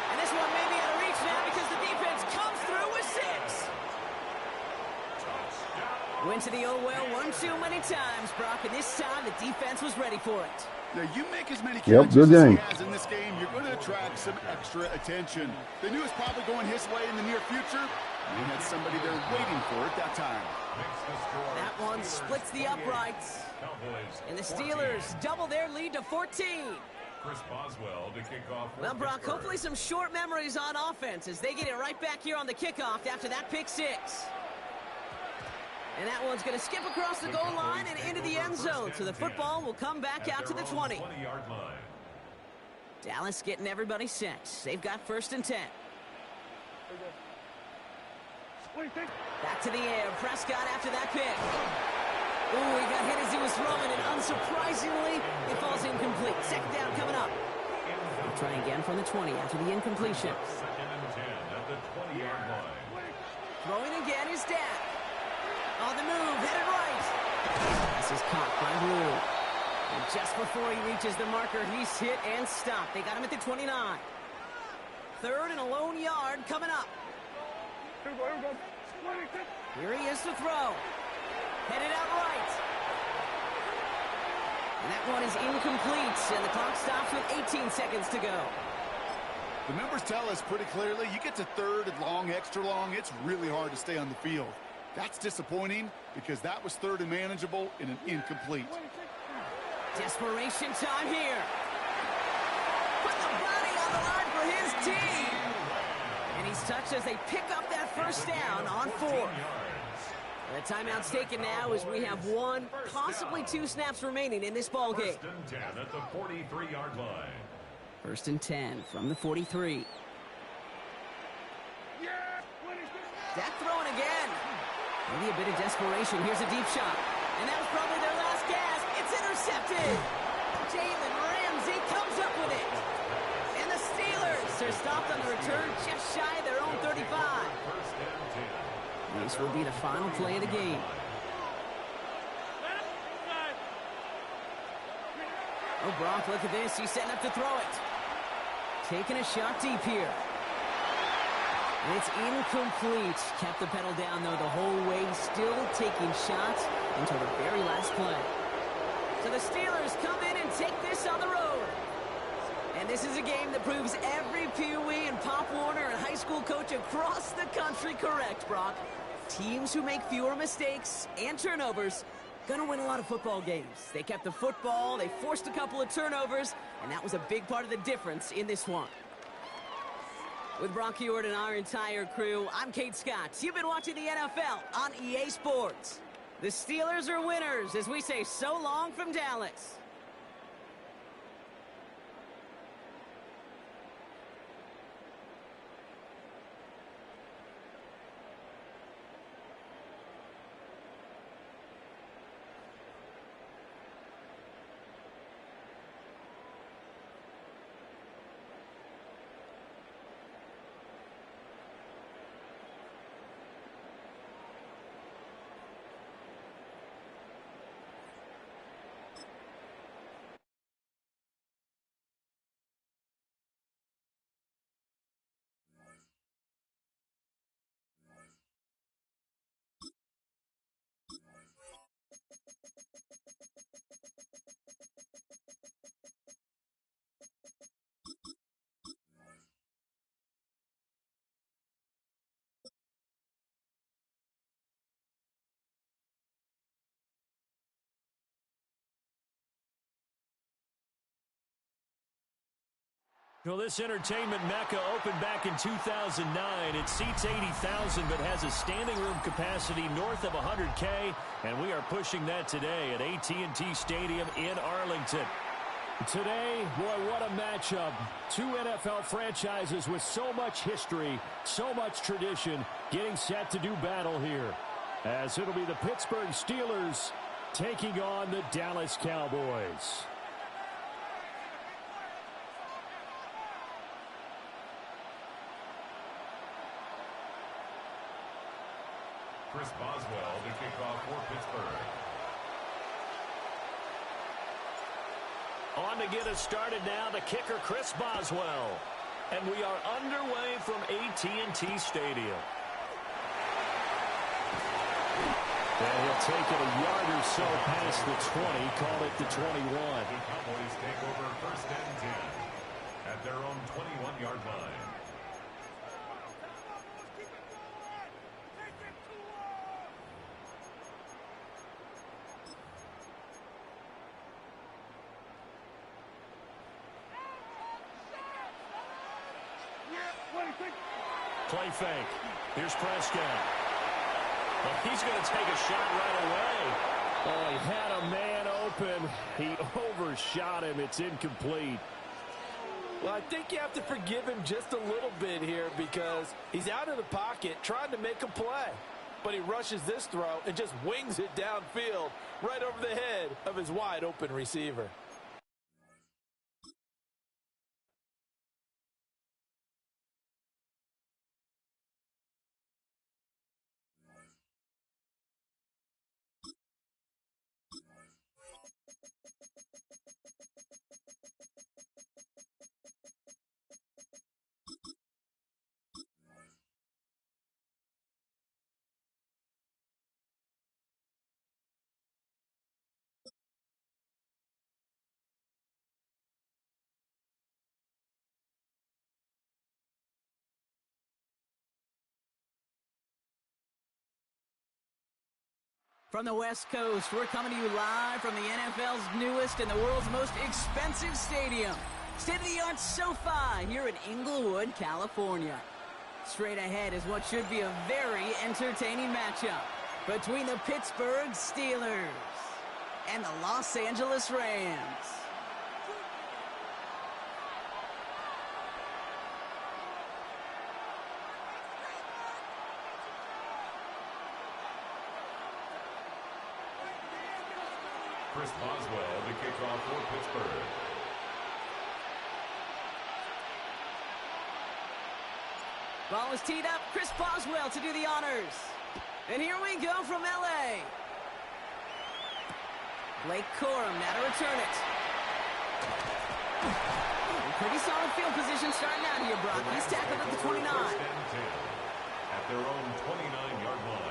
And this one may be out of reach now because the defense comes through with 6. Went to the oh-well one too many times, Brock, and this time the defense was ready for it. Now, you make as many catches as he has in this game, you're going to attract some extra attention. They knew it was probably going his way in the near future. They had somebody there waiting for it that time. That one splits the uprights. And the Steelers double their lead to 14. Chris Boswell to kick off. Well, Brock, hopefully some short memories on offense as they get it right back here on the kickoff after that pick six. And that one's going to skip across the goal line and into the end zone, so the football will come back out to the 20. 20-yard line. Dallas getting everybody set. They've got 1st and 10. Back to the air. Prescott after that pick. Ooh, he got hit as he was throwing, and unsurprisingly, it falls incomplete. 2nd down coming up. They'll try again from the 20 after the incompletion. 2nd and 10 at the 20-yard line. Throwing again is Dak. On the move, headed right. This is caught by Blue. And just before he reaches the marker, he's hit and stopped. They got him at the 29. 3rd and a lone yard coming up. Here he is to throw. Headed out right. And that one is incomplete, and the clock stops with 18 seconds to go. The numbers tell us pretty clearly, you get to 3rd and long, extra long, it's really hard to stay on the field. That's disappointing because that was 3rd and manageable in an incomplete. Desperation time here. Put the body on the line for his team. And he's touched as they pick up that 1st down on 4. The timeout's taken now as we have 1, possibly 2 snaps remaining in this ball game. 1st and 10 at the 43-yard line. 1st and 10 from the 43. Dak throwing again. Maybe a bit of desperation. Here's a deep shot. And that was probably their last gasp. It's intercepted. Jalen Ramsey comes up with it. And the Steelers are stopped on the return just shy of their own 35. 1st and 10. This will be the final play of the game. Oh, Brock, look at this. He's setting up to throw it. Taking a shot deep here. And it's incomplete. Kept the pedal down, though, the whole way. Still taking shots until the very last play. So the Steelers come in and take this on the road. And this is a game that proves every Pee Wee and Pop Warner and high school coach across the country correct, Brock. Teams who make fewer mistakes and turnovers gonna win a lot of football games. They kept the football, they forced a couple of turnovers, and that was a big part of the difference in this one. With Brock Hewitt and our entire crew, I'm Kate Scott. You've been watching the NFL on EA Sports. The Steelers are winners as we say so long from Dallas. Well, this entertainment mecca opened back in 2009. It seats 80,000 but has a standing room capacity north of 100K, and we are pushing that today at AT&T Stadium in Arlington. Today, boy, what a matchup. Two NFL franchises with so much history, so much tradition, getting set to do battle here. As it'll be the Pittsburgh Steelers taking on the Dallas Cowboys. Chris Boswell to kick off for Pittsburgh. On to get us started now, the kicker, Chris Boswell. And we are underway from AT&T Stadium. And he'll take it a yard or so past the 20, call it the 21. The Cowboys take over 1st and 10 at their own 21-yard line. Play fake. Here's Prescott. Well, he's going to take a shot right away. Oh, he had a man open. He overshot him. It's incomplete. Well, I think you have to forgive him just a little bit here because he's out of the pocket trying to make a play. But he rushes this throw and just wings it downfield right over the head of his wide-open receiver. From the West Coast, we're coming to you live from the NFL's newest and the world's most expensive stadium. State-of-the-art SoFi here in Inglewood, California. Straight ahead is what should be a very entertaining matchup between the Pittsburgh Steelers and the Los Angeles Rams. Chris Boswell to kick off for Pittsburgh. Ball is teed up. Chris Boswell to do the honors. And here we go from L.A. Blake Corum now to return it. Pretty solid field position starting out here, Brock. He's tackled at the 29. At their own 29-yard line.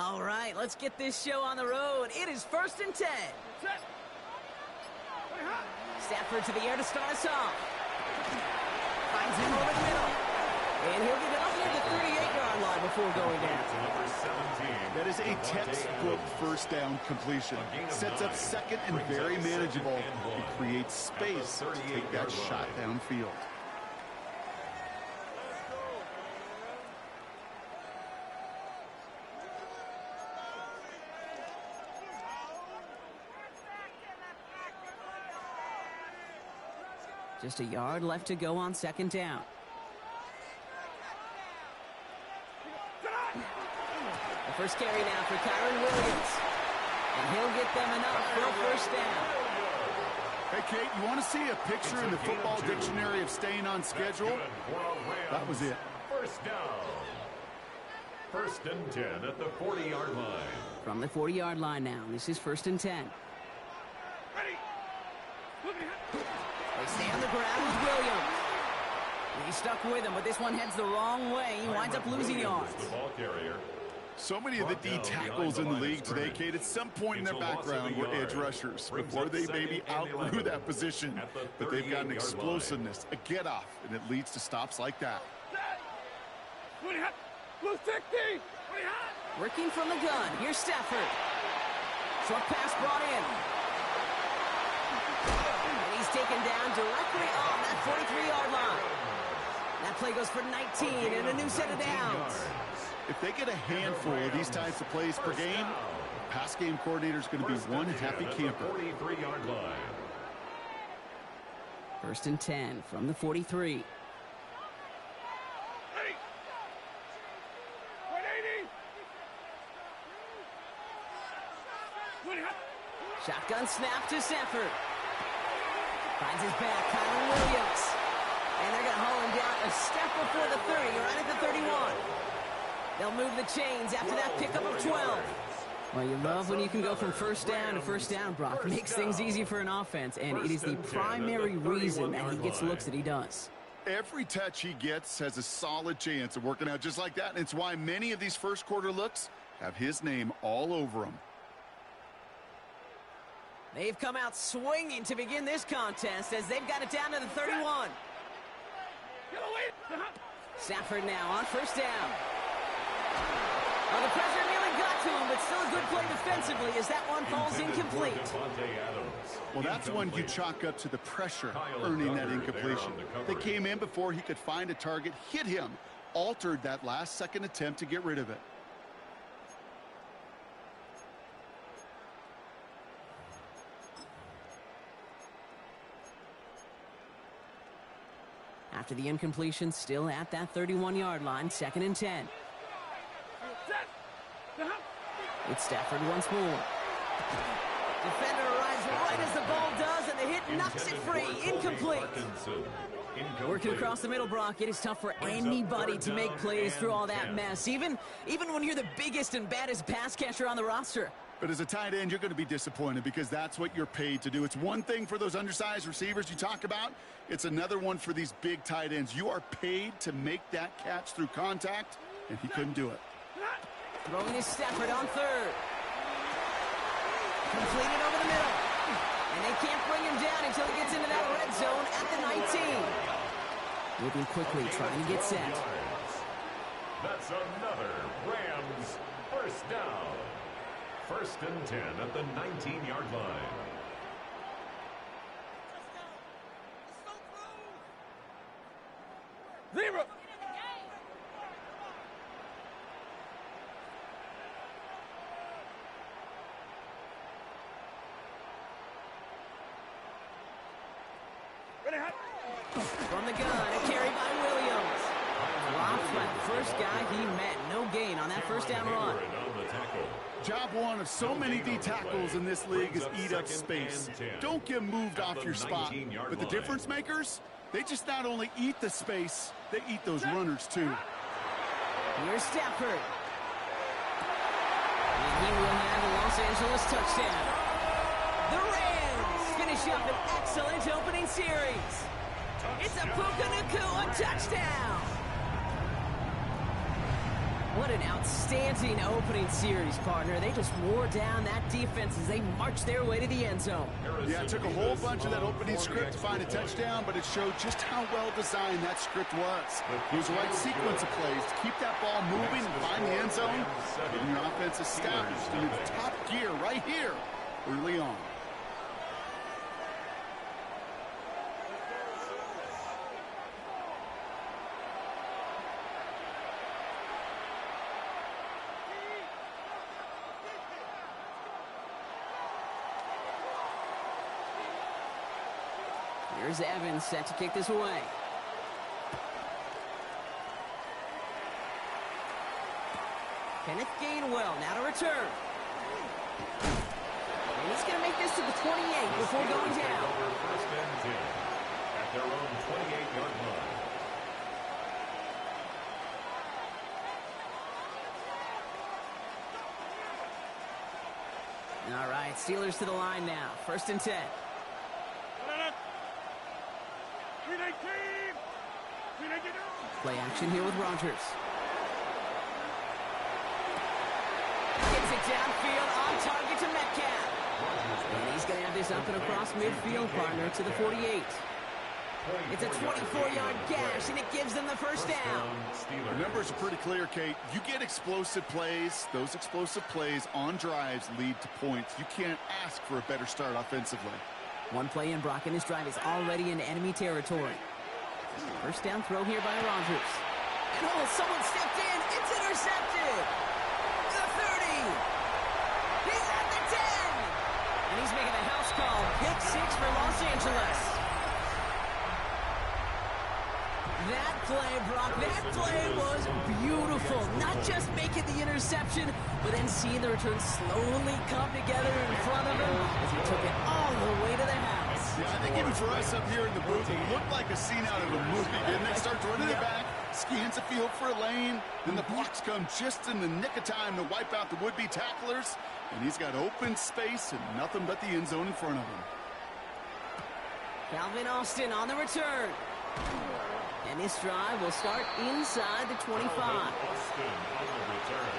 All right, let's get this show on the road. It is 1st and 10. Stafford to the air to start us off. Finds him over the middle. And he'll get it up near the 38-yard line before going down. That is a textbook first down completion. Sets up second and very manageable. It creates space to take that shot downfield. Just a yard left to go on 2nd down. The first carry now for Kyron Williams. And he'll get them enough for a 1st down. Hey, Kate, you want to see a picture in the football dictionary of staying on schedule? That was it. 1st down. 1st and 10 at the 40-yard line. From the 40-yard line now, this is 1st and 10. They stay on the ground with Williams. He's stuck with him, but this one heads the wrong way. He winds up losing yards. The ball carrier. So many of the D tackles in the league today, Kate, at some point in their background were edge rushers before they maybe outgrew that position. But they've got an explosiveness, a get-off, and it leads to stops like that. Working from the gun. Here's Stafford. Short pass brought in. And he's taken down directly on that 43-yard line. That play goes for 19 and a new set of downs. If they get a handful of these types of plays per game, the pass game coordinator is going to be one happy camper. 43-yard line. 1st and 10 from the 43. Shotgun snap to Stafford. Finds his back, Kyron Williams. And they're going to haul him down a step before the 30, right at the 31. They'll move the chains after that pickup of 12. Well, you love when you can go from 1st down to 1st down, Brock. It makes things easy for an offense, and it is the primary reason that he gets looks that he does. Every touch he gets has a solid chance of working out just like that, and it's why many of these first quarter looks have his name all over them. They've come out swinging to begin this contest as they've got it down to the 31. Stafford now on first down. Well, the pressure nearly got to him, but still a good play defensively as that one falls incomplete. Well, that's one you chalk up to the pressure earning that incompletion. They came in before he could find a target, hit him, altered that last-second attempt to get rid of it. After the incompletion, still at that 31-yard line, 2nd and 10. It's Stafford once more. Defender arrives right as the ball does, and the hit knocks it free. Incomplete. Working across the middle, Brock, it is tough for anybody to make plays through all that mess, even when you're the biggest and baddest pass catcher on the roster. But as a tight end, you're going to be disappointed because that's what you're paid to do. It's one thing for those undersized receivers you talk about. It's another one for these big tight ends. You are paid to make that catch through contact, and he couldn't do it. Throwing is Stafford on 3rd. Completed over the middle. And they can't bring him down until he gets into that red zone at the 19. Moving quickly, trying to get set. That's another Rams first down. 1st and 10 at the 19-yard line. Zero. From the gun, a carry by Williams. Dropped by the first guy he met. No gain on that first down run. Job one of so many D tackles in this league is eat up space. Don't get moved off your spot. But the difference makers, they just not only eat the space, they eat those runners too. Here's Stafford. And he will have a Los Angeles touchdown. The Rams finish up an excellent opening series. It's a Puka Nacua touchdown. What an outstanding opening series, partner. They just wore down that defense as they marched their way to the end zone. Yeah, it took a whole bunch of that opening script to find a touchdown, but it showed just how well designed that script was. It was the right sequence of plays to keep that ball moving and find the end zone, getting your offense established in its top gear right here early on. Here's Evans set to kick this away. Kenneth Gainwell now to return. And he's going to make this to the 28 before going down. First and 10 at their own 28-yard line. All right, Steelers to the line now. 1st and 10. Play action here with Rodgers. Gets it downfield on target to Metcalf. And he's going to have this up and across midfield, partner, to the 48. It's a 24-yard gash, and it gives them the first down. The numbers are pretty clear, Kate. You get explosive plays. Those explosive plays on drives lead to points. You can't ask for a better start offensively. One play in, Brock, and his drive is already in enemy territory. First down throw here by Rodgers. And someone stepped in. It's intercepted. The 30. He's at the 10. And he's making a house call. Pick 6 for Los Angeles. That play, Brock, that play was beautiful. Not just making the interception, but then seeing the return slowly come together in front of him as he took it all the way to the house. Yeah, I think even for us up here in the booth, it looked like a scene out of a movie, didn't it? Starts running it back, scans the field for a lane, then the blocks come just in the nick of time to wipe out the would-be tacklers, and he's got open space and nothing but the end zone in front of him. Calvin Austin on the return. And this drive will start inside the 25. Austin on the return.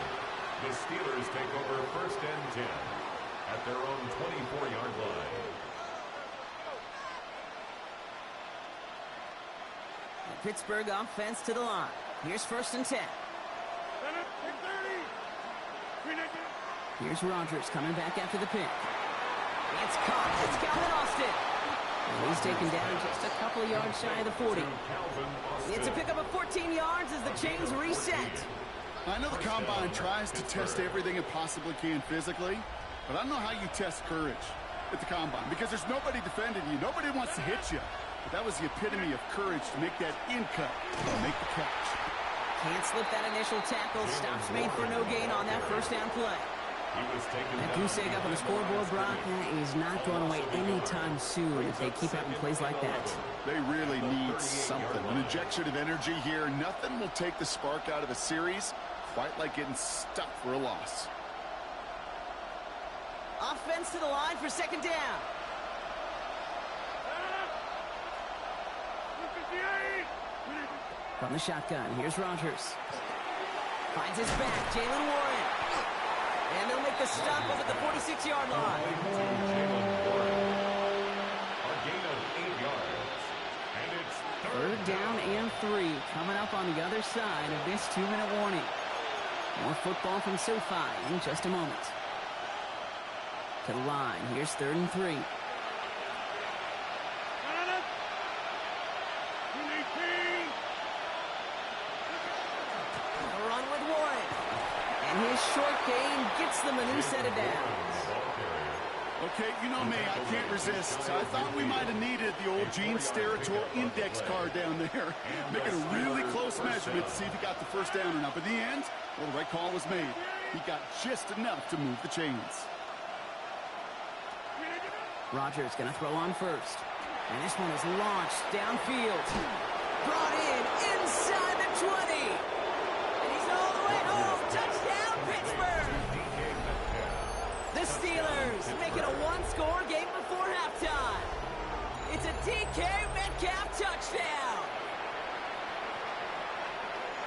The Steelers take over first and 10 at their own 24-yard line. The Pittsburgh offense to the line. Here's first and 10. Here's Rodgers coming back after the pick. It's caught. It's Calvin Austin. And he's taken down just a couple of yards shy of the 40. It's a pickup of 14 yards as the chains reset. I know the Combine tries to test everything it possibly can physically, but I don't know how you test courage at the Combine because there's nobody defending you. Nobody wants to hit you. But that was the epitome of courage to make that in cut and make the catch. Can't slip that initial tackle. Stops made for no gain on that first down play. That goose egg up on the scoreboard, Brock, is not going away anytime soon if they keep having plays like that. They really need something. An injection of energy here. Nothing will take the spark out of a series quite like getting stuck for a loss. Offense to the line for second down. From the shotgun, here's Rodgers. Finds his back, Jalen Warren. And they'll make the stop up at the 46-yard line. A gain of 8 yards. And it's Third down and 3 coming up on the other side of this 2-minute warning. More football from SoFi in just a moment. To the line, here's 3rd and 3. Run with Warren. And his short gain gets them a new set of downs. Okay, you know me, I can't resist. I thought we might have needed the old Gene Steratore index card down there. Making a really close measurement to see if he got the first down or not. But in the end, well, the right call was made. He got just enough to move the chains. Rodgers going to throw on first. And this one is launched downfield. Brought in inside the 20. And he's all the way home. Touchdown, Pittsburgh. The Steelers make it a one-score game before halftime. It's a DK Metcalf touchdown.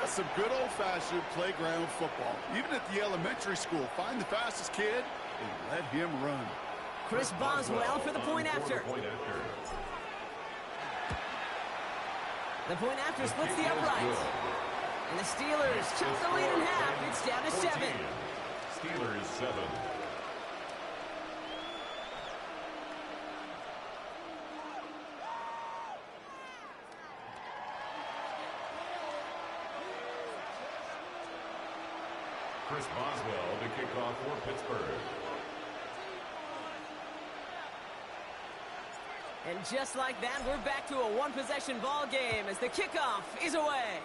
That's some good old-fashioned playground football. Even at the elementary school, find the fastest kid and let him run. Chris Boswell for the point after. The point after splits the upright. And the Steelers chop the lead in half. It's down to 7. Steelers 7. Chris Boswell to kick off for Pittsburgh. And just like that, we're back to a one-possession ball game as the kickoff is away.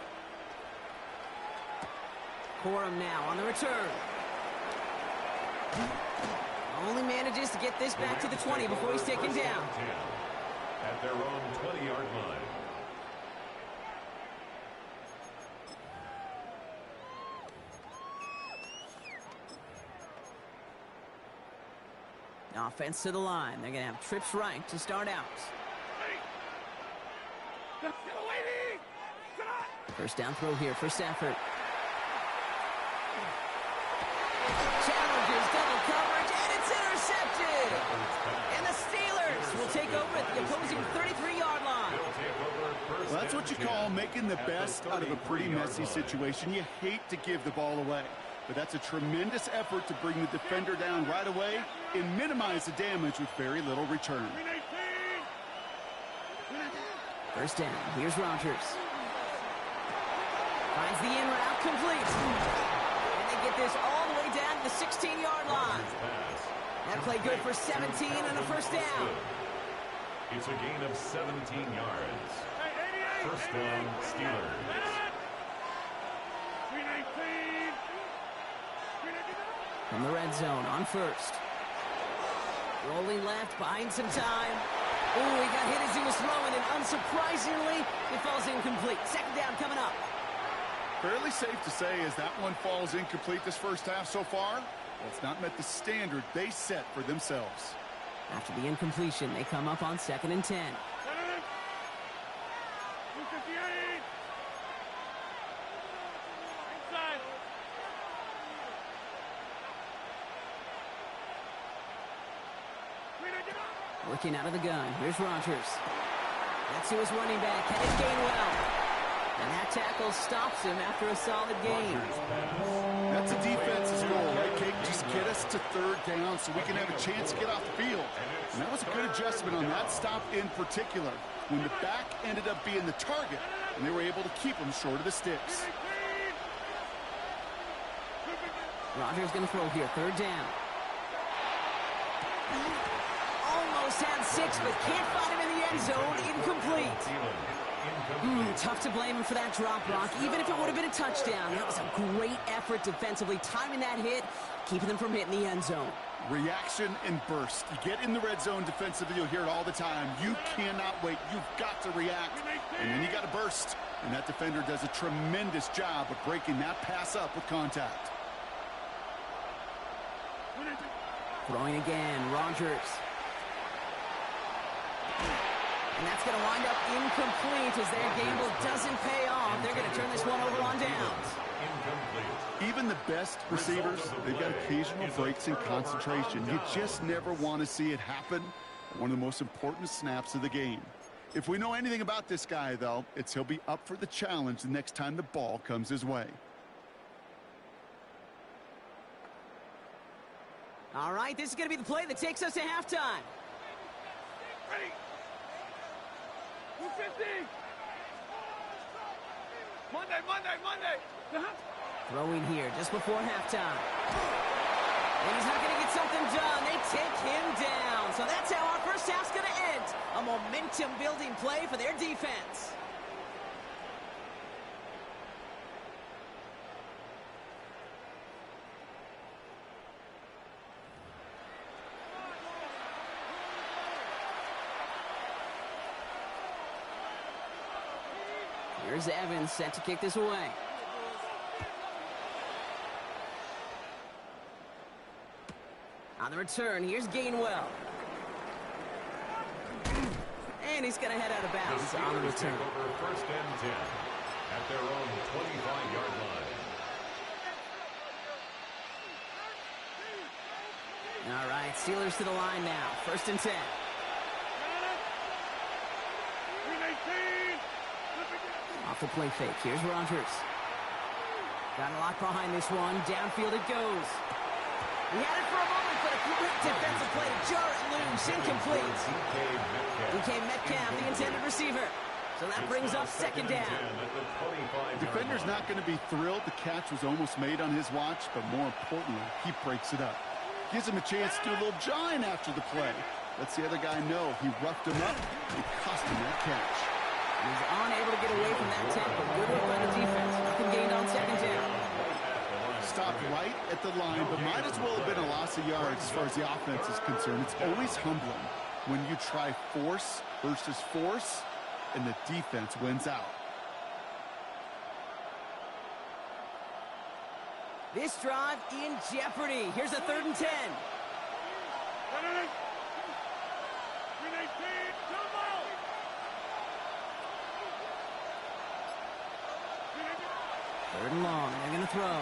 Corum now on the return. Only manages to get this back to the 20 before he's taken down. At their own 20-yard line. Offense to the line. They're going to have trips right to start out. First down throw here for Stafford. Challenges double coverage, and it's intercepted. And the Steelers will take over at the opposing 33-yard line. Well, that's what you call making the best out of a pretty messy situation. You hate to give the ball away, but that's a tremendous effort to bring the defender down right away and minimize the damage with very little return. First down, here's Rodgers. Finds the in route complete. And they get this all the way down to the 16-yard line. That play good for 17 and a first down. It's a gain of 17 yards. First down, Steelers. From the red zone on first. Rolling left, buying some time. Ooh, he got hit as he was throwing, and unsurprisingly, it falls incomplete. Second down coming up. Fairly safe to say as that one falls incomplete this first half so far, well, it's not met the standard they set for themselves. After the incompletion, they come up on 2nd and 10. 58. Inside. Working out of the gun. Here's Rodgers. That's who is running back. Headed Gainwell. And that tackle stops him after a solid gain. That's a defense's goal, right, Kate? Just get us to third down so we can have a chance to get off the field. And that was a good adjustment on that stop in particular, when the back ended up being the target, and they were able to keep him short of the sticks. Rodgers going to throw here. Third down. Almost had 6, but can't find him in the end zone. Incomplete. Tough to blame him for that drop, Brock. Even if it would have been a touchdown, that was a great effort defensively, timing that hit, keeping them from hitting the end zone. Reaction and burst. You get in the red zone defensively, you'll hear it all the time. You cannot wait. You've got to react. And then you got to burst. And that defender does a tremendous job of breaking that pass up with contact. Throwing again, Rodgers. And that's going to wind up incomplete as their gamble doesn't pay off. They're going to turn this one over on downs. Even the best receivers, they've got occasional breaks in concentration. You just never want to see it happen at one of the most important snaps of the game. If we know anything about this guy, though, it's he'll be up for the challenge the next time the ball comes his way. All right, this is going to be the play that takes us to halftime. Ready. 250. Monday. Throwing here just before halftime. And he's not going to get something done. They take him down. So that's how our first half's going to end. A momentum-building play for their defense. Here's Evans set to kick this away. On the return, here's Gainwell. And he's going to head out of bounds on the return. Over first and 10 at their own 25-yard line. All right, Steelers to the line now. First and 10. Off the play fake. Here's Rodgers. Got a lot behind this one. Downfield it goes. He had it for a moment, but a great defensive play to jar it loose. Incomplete. DK Metcalf, the intended receiver. So that brings up second down. The defender's not going to be thrilled the catch was almost made on his watch, but more importantly, he breaks it up. Gives him a chance to do a little jawing after the play. Lets the other guy know he roughed him up and cost him that catch. He's unable to get away from that tackle. Good work by the defense. Nothing gained on second down. Stopped right at the line, but might as well have been a loss of yards as far as the offense is concerned. It's always humbling when you try force versus force, and the defense wins out. This drive in jeopardy. Here's a 3rd and 10. Third and long. They're going to throw.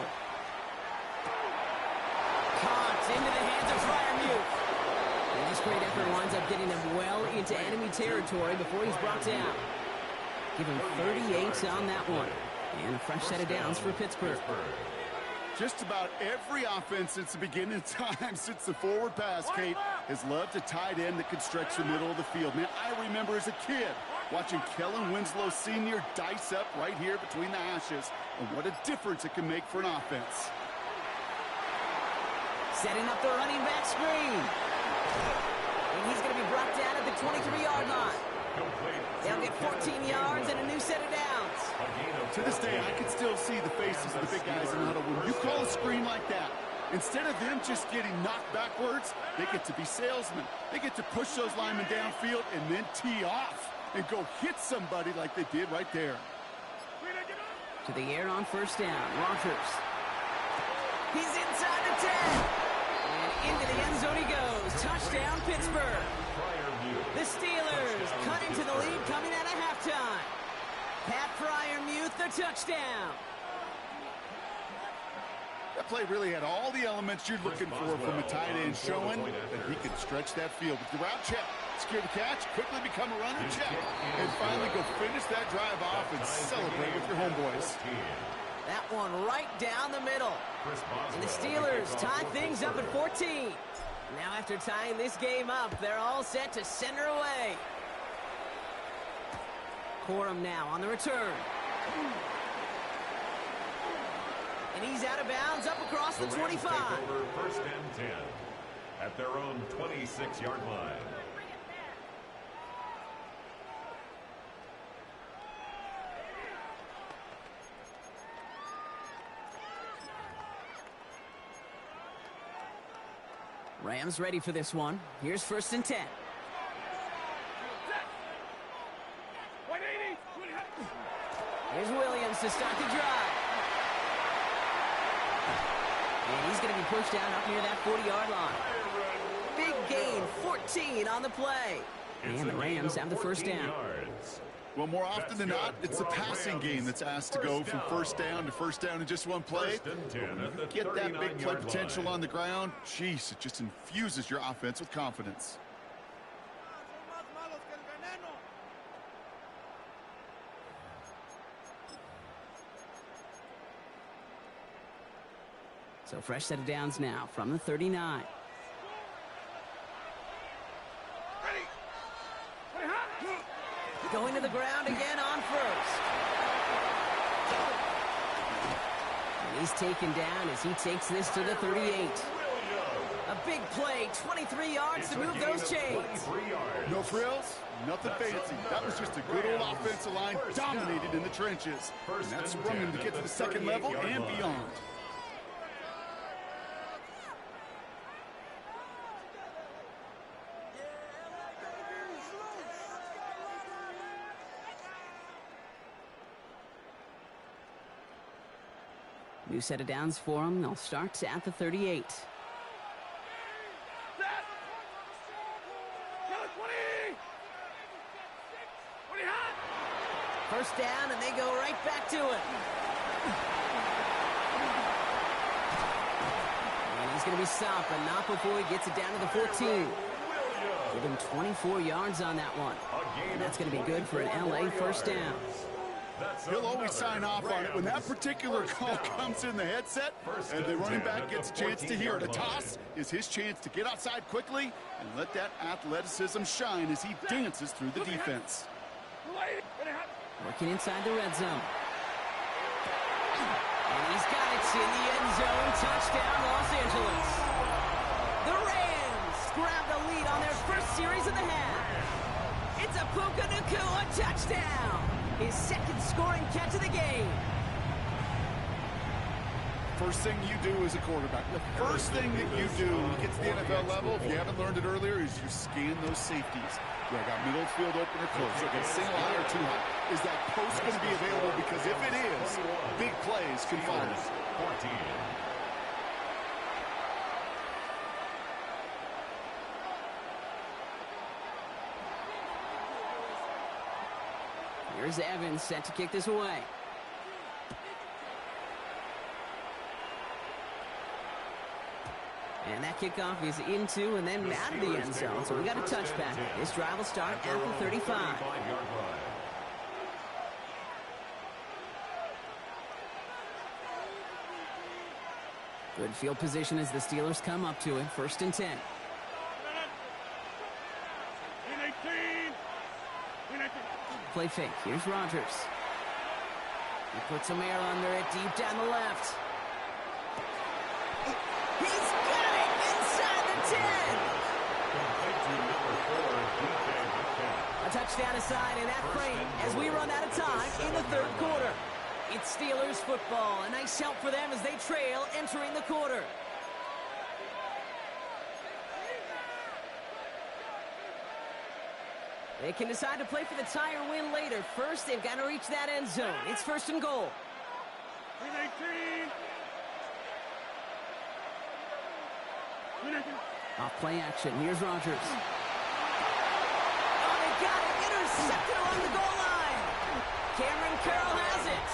Caught into the hands of Freiermuth. And this great effort winds up getting them well into enemy territory before he's brought down. Give him 38 on that one. And a fresh set of downs for Pittsburgh. Just about every offense since the beginning of time, since the forward pass, Kate, has loved a tight end that could stretch the middle of the field. Man, I remember as a kid watching Kellen Winslow Sr. dice up right here between the hashes, and what a difference it can make for an offense. Setting up the running back screen. And he's going to be brought down at the 23-yard line. They'll get 14 yards and a new set of downs. To this day, I can still see the faces of the big guys in the huddle. When you call a screen like that, instead of them just getting knocked backwards, they get to be salesmen. They get to push those linemen downfield and then tee off and go hit somebody like they did right there. To the air on first down. Rodgers. He's inside the 10. And into the end zone he goes. Touchdown, Pittsburgh. The Steelers cut into the lead coming out of halftime. the touchdown. That play really had all the elements you're looking for from a tight end, showing that he can stretch that field with the route check, secure the catch, quickly become a runner check, and finally go finish that drive off and celebrate with your homeboys. That one right down the middle. And the Steelers tie things up at 14. Now after tying this game up, they're all set to send her away. Corum now on the return. And he's out of bounds up across the 25. Take over first and 10 at their own 26-yard line. Rams ready for this one. Here's first and 10. Here's Williams to start the drive. And he's going to be pushed out up near that 40-yard line. Big gain, 14 on the play. And the Rams have the first down. Well, more often than not, it's the passing game that's asked to go from first down in just one play. When you get that big play potential on the ground, jeez, it just infuses your offense with confidence. So fresh set of downs now from the 39. Going to the ground again on first. And he's taken down as he takes this to the 38. A big play, 23 yards to move those chains. No frills, nothing fancy. That was just a good old offensive line dominated in the trenches. And that sprung him to get to the second level and beyond. New set of downs for them. They'll start at the 38. First down, and they go right back to it. And he's going to be stopped, but not before he gets it down to the 14. Give him 24 yards on that one. And that's going to be good for an LA first down. He'll always sign off on it when that particular call comes in the headset and the running back gets a chance to hear it. A toss is his chance to get outside quickly and let that athleticism shine as he dances through the defense. Working inside the red zone. And he's got it in the end zone. Touchdown, Los Angeles. The Rams grab the lead on their first series of the half. It's a Puka Nacua touchdown. His second scoring catch of the game. First thing you do as a quarterback, the first thing that you do when you get to the NFL level, if you haven't learned it earlier, is you scan those safeties. Do I got middle field open or close? Do I got single high or two high? Is that post going to be available? Because if it is, big plays can follow. 14. Here's Evans set to kick this away. And that kickoff is into and then out of the end zone. So we got a touchback. This drive will start at the 35. Good field position as the Steelers come up to it. First and 10. Play fake. Here's Rodgers. He puts some air under it deep down the left. He's got it inside the 10. A touchdown aside in that frame as we run out of time in the third quarter. It's Steelers football. A nice help for them as they trail entering the quarter. They can decide to play for the tie or win later. First, they've got to reach that end zone. It's first and goal. Off play action. Here's Rodgers. Oh, they got it. Intercepted along the goal line. Cameron Carroll has it. it.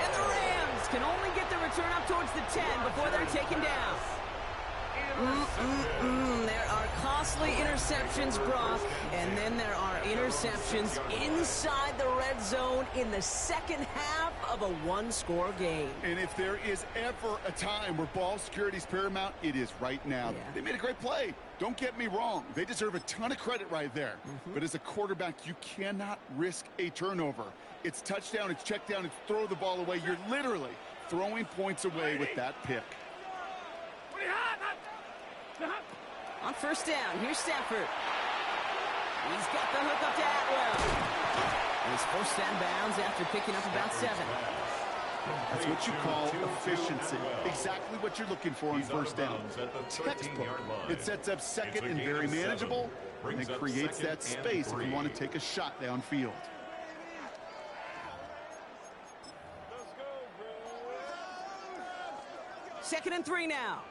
And the Rams can only get the return up towards the 10 before they're taken down. There are costly interceptions, Brock, and then there are interceptions inside the red zone in the second half of a one-score game. And if there is ever a time where ball security is paramount, it is right now. Yeah. They made a great play. Don't get me wrong. They deserve a ton of credit right there. But as a quarterback, you cannot risk a turnover. It's touchdown, it's check down, it's throw the ball away. You're literally throwing points away with that pick. On first down, here's Stafford. He's got the hook up to Atwell. And he's forced down bounds after picking up about 7. That's what you call efficiency. Exactly what you're looking for on first down. Textbook. It sets up second and very manageable, and it creates that space if you want to take a shot downfield. Second and 3 now.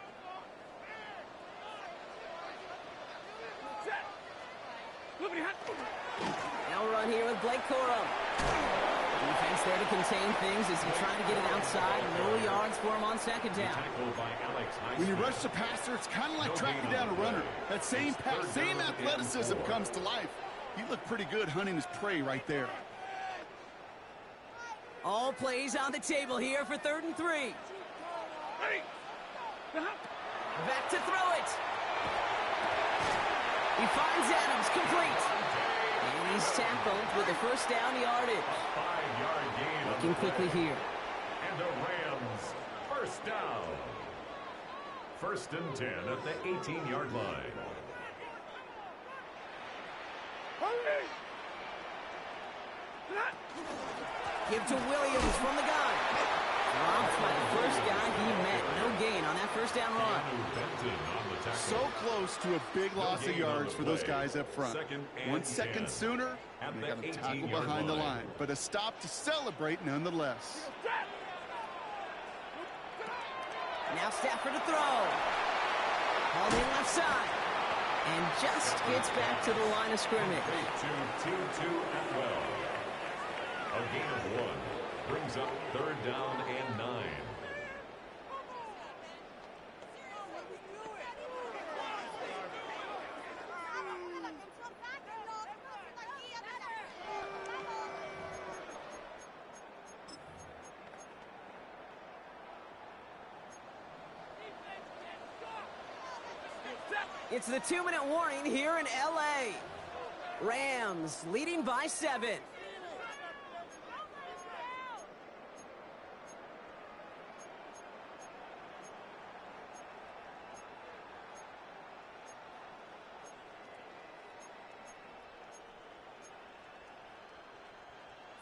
Now run here with Blake Corum. Defense there to contain things as he's trying to get it outside. No yards for him on second down. When you rush the passer, it's kind of like tracking down a runner. That same pass, same athleticism comes to life. He looked pretty good hunting his prey right there. All plays on the table here for 3rd and 3. Back to throw it. He finds Adams, complete. And he's tackled with a first down yardage. 5-yard gain. Looking quickly here. And the Rams, first down. 1st and 10 at the 18-yard line. Give to Williams from the gun. Dropped by the first guy he met. No gain on that first down run. So close to a big loss of yards for those guys up front. 1 second sooner, and they got a tackle behind the line. But a stop to celebrate nonetheless. Now Stafford to throw. Hauled in left side. And just gets back to the line of scrimmage. 2-2 Atwell. A gain of 1. Brings up 3rd down and 9. It's the 2-minute warning here in L.A. Rams leading by 7.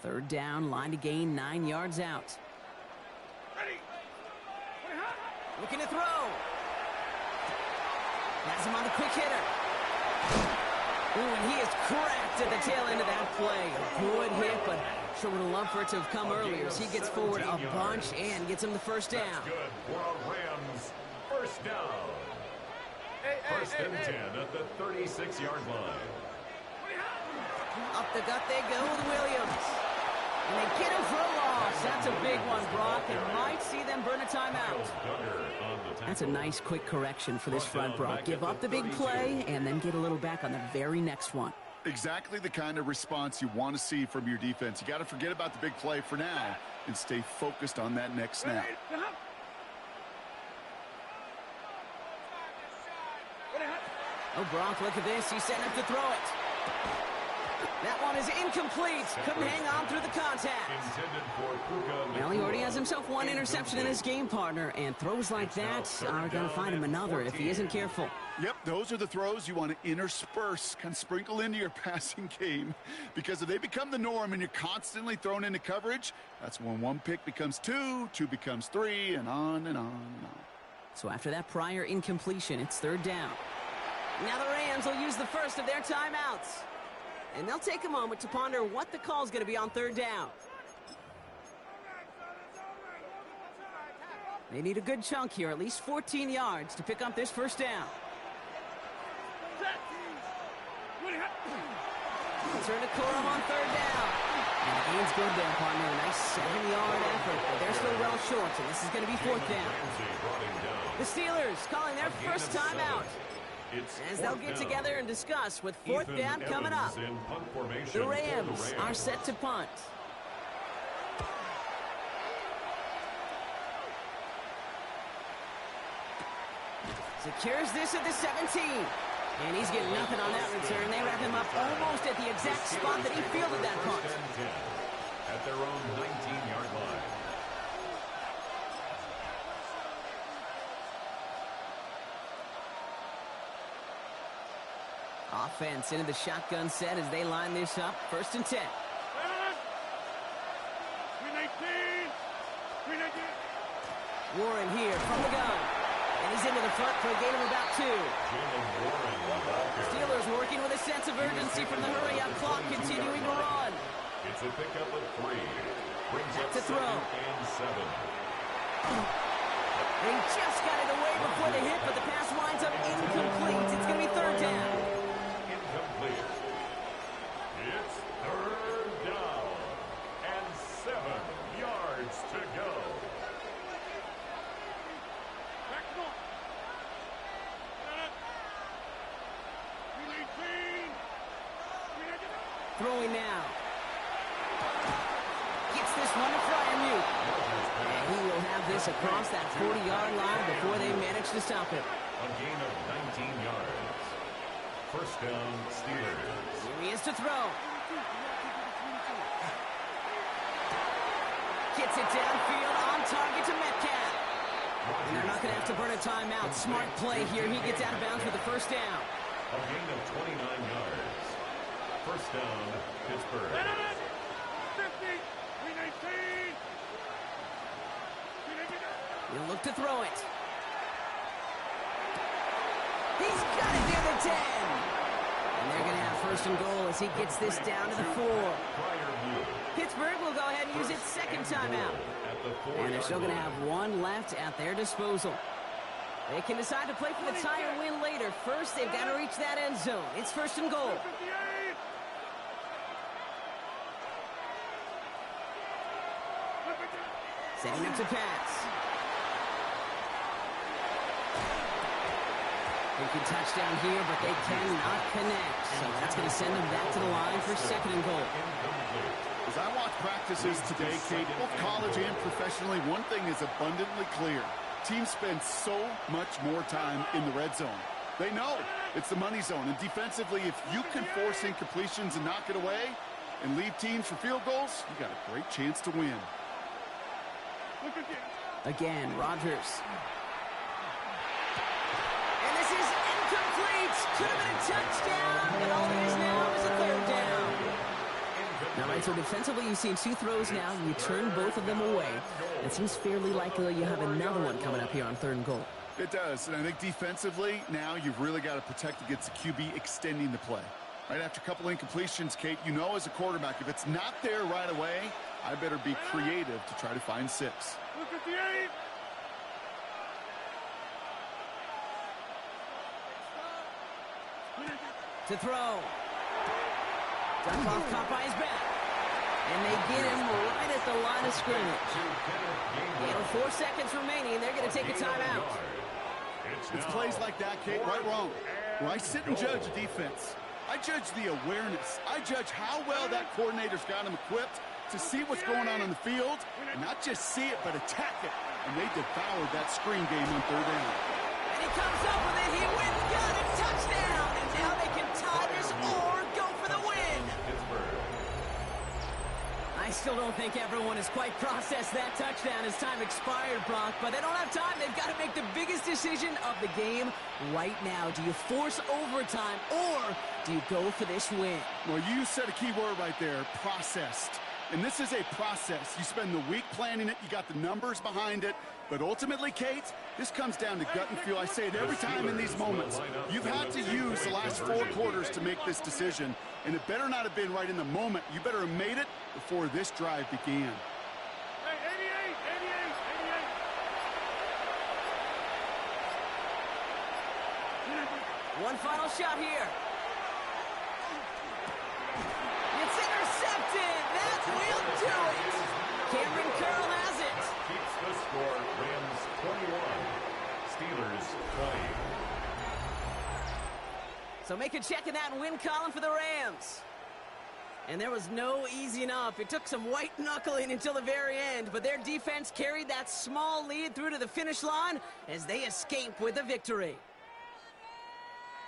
Third down, line to gain 9 yards out. Looking to throw. Has him on the quick hitter. Ooh, and he is cracked at the tail end of that play. A good hit, but sure would have loved for it to have come earlier as he gets forward a bunch and gets him the first down. That's good for a Rams first down. 1st and 10 at the 36-yard line. Up the gut they go with Williams. And they get him for a loss. That's a big one, Brock, and might see them burn a timeout. That's a nice quick correction for this front, Brock. Give up the big play and then get a little back on the very next one. Exactly the kind of response you want to see from your defense. You got to forget about the big play for now and stay focused on that next snap. Oh, Brock, look at this. He's setting up to throw it. That one is incomplete. Couldn't hang on through the contact. Well, he already has himself 1 interception in his game, partner, and throws like that are going to find him another if he isn't careful. Yep, those are the throws you want to intersperse, kind of sprinkle into your passing game, because if they become the norm and you're constantly thrown into coverage, that's when 1 pick becomes 2, 2 becomes 3, and on and on and on. So after that prior incompletion, it's 3rd down. Now the Rams will use the first of their timeouts. And they'll take a moment to ponder what the call is going to be on 3rd down. They need a good chunk here, at least 14 yards to pick up this first down. Turn to Corum on 3rd down. And Feeling's good there, partner. A nice 7-yard effort, but they're still well short, so this is going to be 4th down. The Steelers calling their first time out. As they'll get together and discuss with 4th down coming up. The Rams are set to punt. Secures this at the 17. And he's getting nothing on that return. They wrap him up almost at the exact spot that he fielded that punt. At their own 19-yard line. Offense into the shotgun set as they line this up. 1st and 10. Warren here from the gun. And he's into the front for a gain of about 2. Steelers working with a sense of urgency from the hurry-up clock, continuing to run. It's a pickup of 3. Brings up to throw. 2nd and 7. They just got it away before the hit, but the pass winds up incomplete. It's going to be 3rd down. Incomplete. It's 3rd down. And 7 yards to go. Throwing now. Gets this one to Fryermuth. And he will have this across that 40-yard line before they manage to stop it. A gain of 19 yards. 1st down, Steelers. Here he is to throw. Gets it downfield on target to Metcalf. And they're not going to have to burn a timeout. Smart play here. He gets out of bounds with the 1st down. A gain of 29 yards. 1st down, Pittsburgh. 50, 319. He'll look to throw it. He's got it near the 10. And they're going to have 1st and goal as he gets this down to the 4. Pittsburgh will go ahead and use its 2nd timeout. And they're still going to have 1 left at their disposal. They can decide to play for the tie or win later. First, they've got to reach that end zone. It's 1st and goal. Setting up to pass. They can touchdown here, but they cannot connect. So that's going to send them back to the line for 2nd and goal. As I watch practices today, Kate, both college and professionally, one thing is abundantly clear. Teams spend so much more time in the red zone. They know it's the money zone. And defensively, if you can force incompletions and knock it away and leave teams for field goals, you got a great chance to win. Again, Rodgers. And this is incomplete. Could have been a touchdown, but all it is now is a 3rd down. All right, so defensively, you've seen 2 throws now. You turn both of them away. It seems fairly likely you have another one coming up here on 3rd and goal. It does, and I think defensively, now you've really got to protect against the QB extending the play. Right after a couple incompletions, Kate, you know as a quarterback, if it's not there right away, I better be creative to try to find 6. Look at the 8. To throw. Duckoff caught by his back. And they get him right at the line of scrimmage. 4 seconds remaining. They're going to take a timeout. It's plays like that, Kate, right wrong. Where I sit and judge a defense. I judge the awareness. I judge how well that coordinator's got him equipped to see what's going on the field, and not just see it, but attack it. And they devoured that screen game on 3rd down. And he comes up with it. He went and got it. Touchdown. And now they can tie this or go for the win. I still don't think everyone has quite processed that touchdown as time expired, Brock, but they don't have time. They've got to make the biggest decision of the game right now. Do you force overtime or do you go for this win? Well, you said a key word right there, processed. And this is a process. You spend the week planning it. You got the numbers behind it. But ultimately, Kate, this comes down to gut and feel. I say it every time in these moments. You've had to use the last 4 quarters to make this decision. And it better not have been right in the moment. You better have made it before this drive began. Hey, 88, 88, 88. One final shot here. It's intercepted. That will make a check in that win column for the Rams. And there was no easing up. It took some white knuckling until the very end, but their defense carried that small lead through to the finish line as they escape with a victory.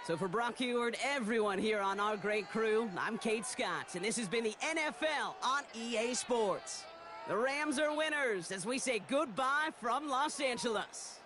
So for Brock Eward, everyone here on our great crew, I'm Kate Scott, and this has been the NFL on EA Sports. The Rams are winners as we say goodbye from Los Angeles.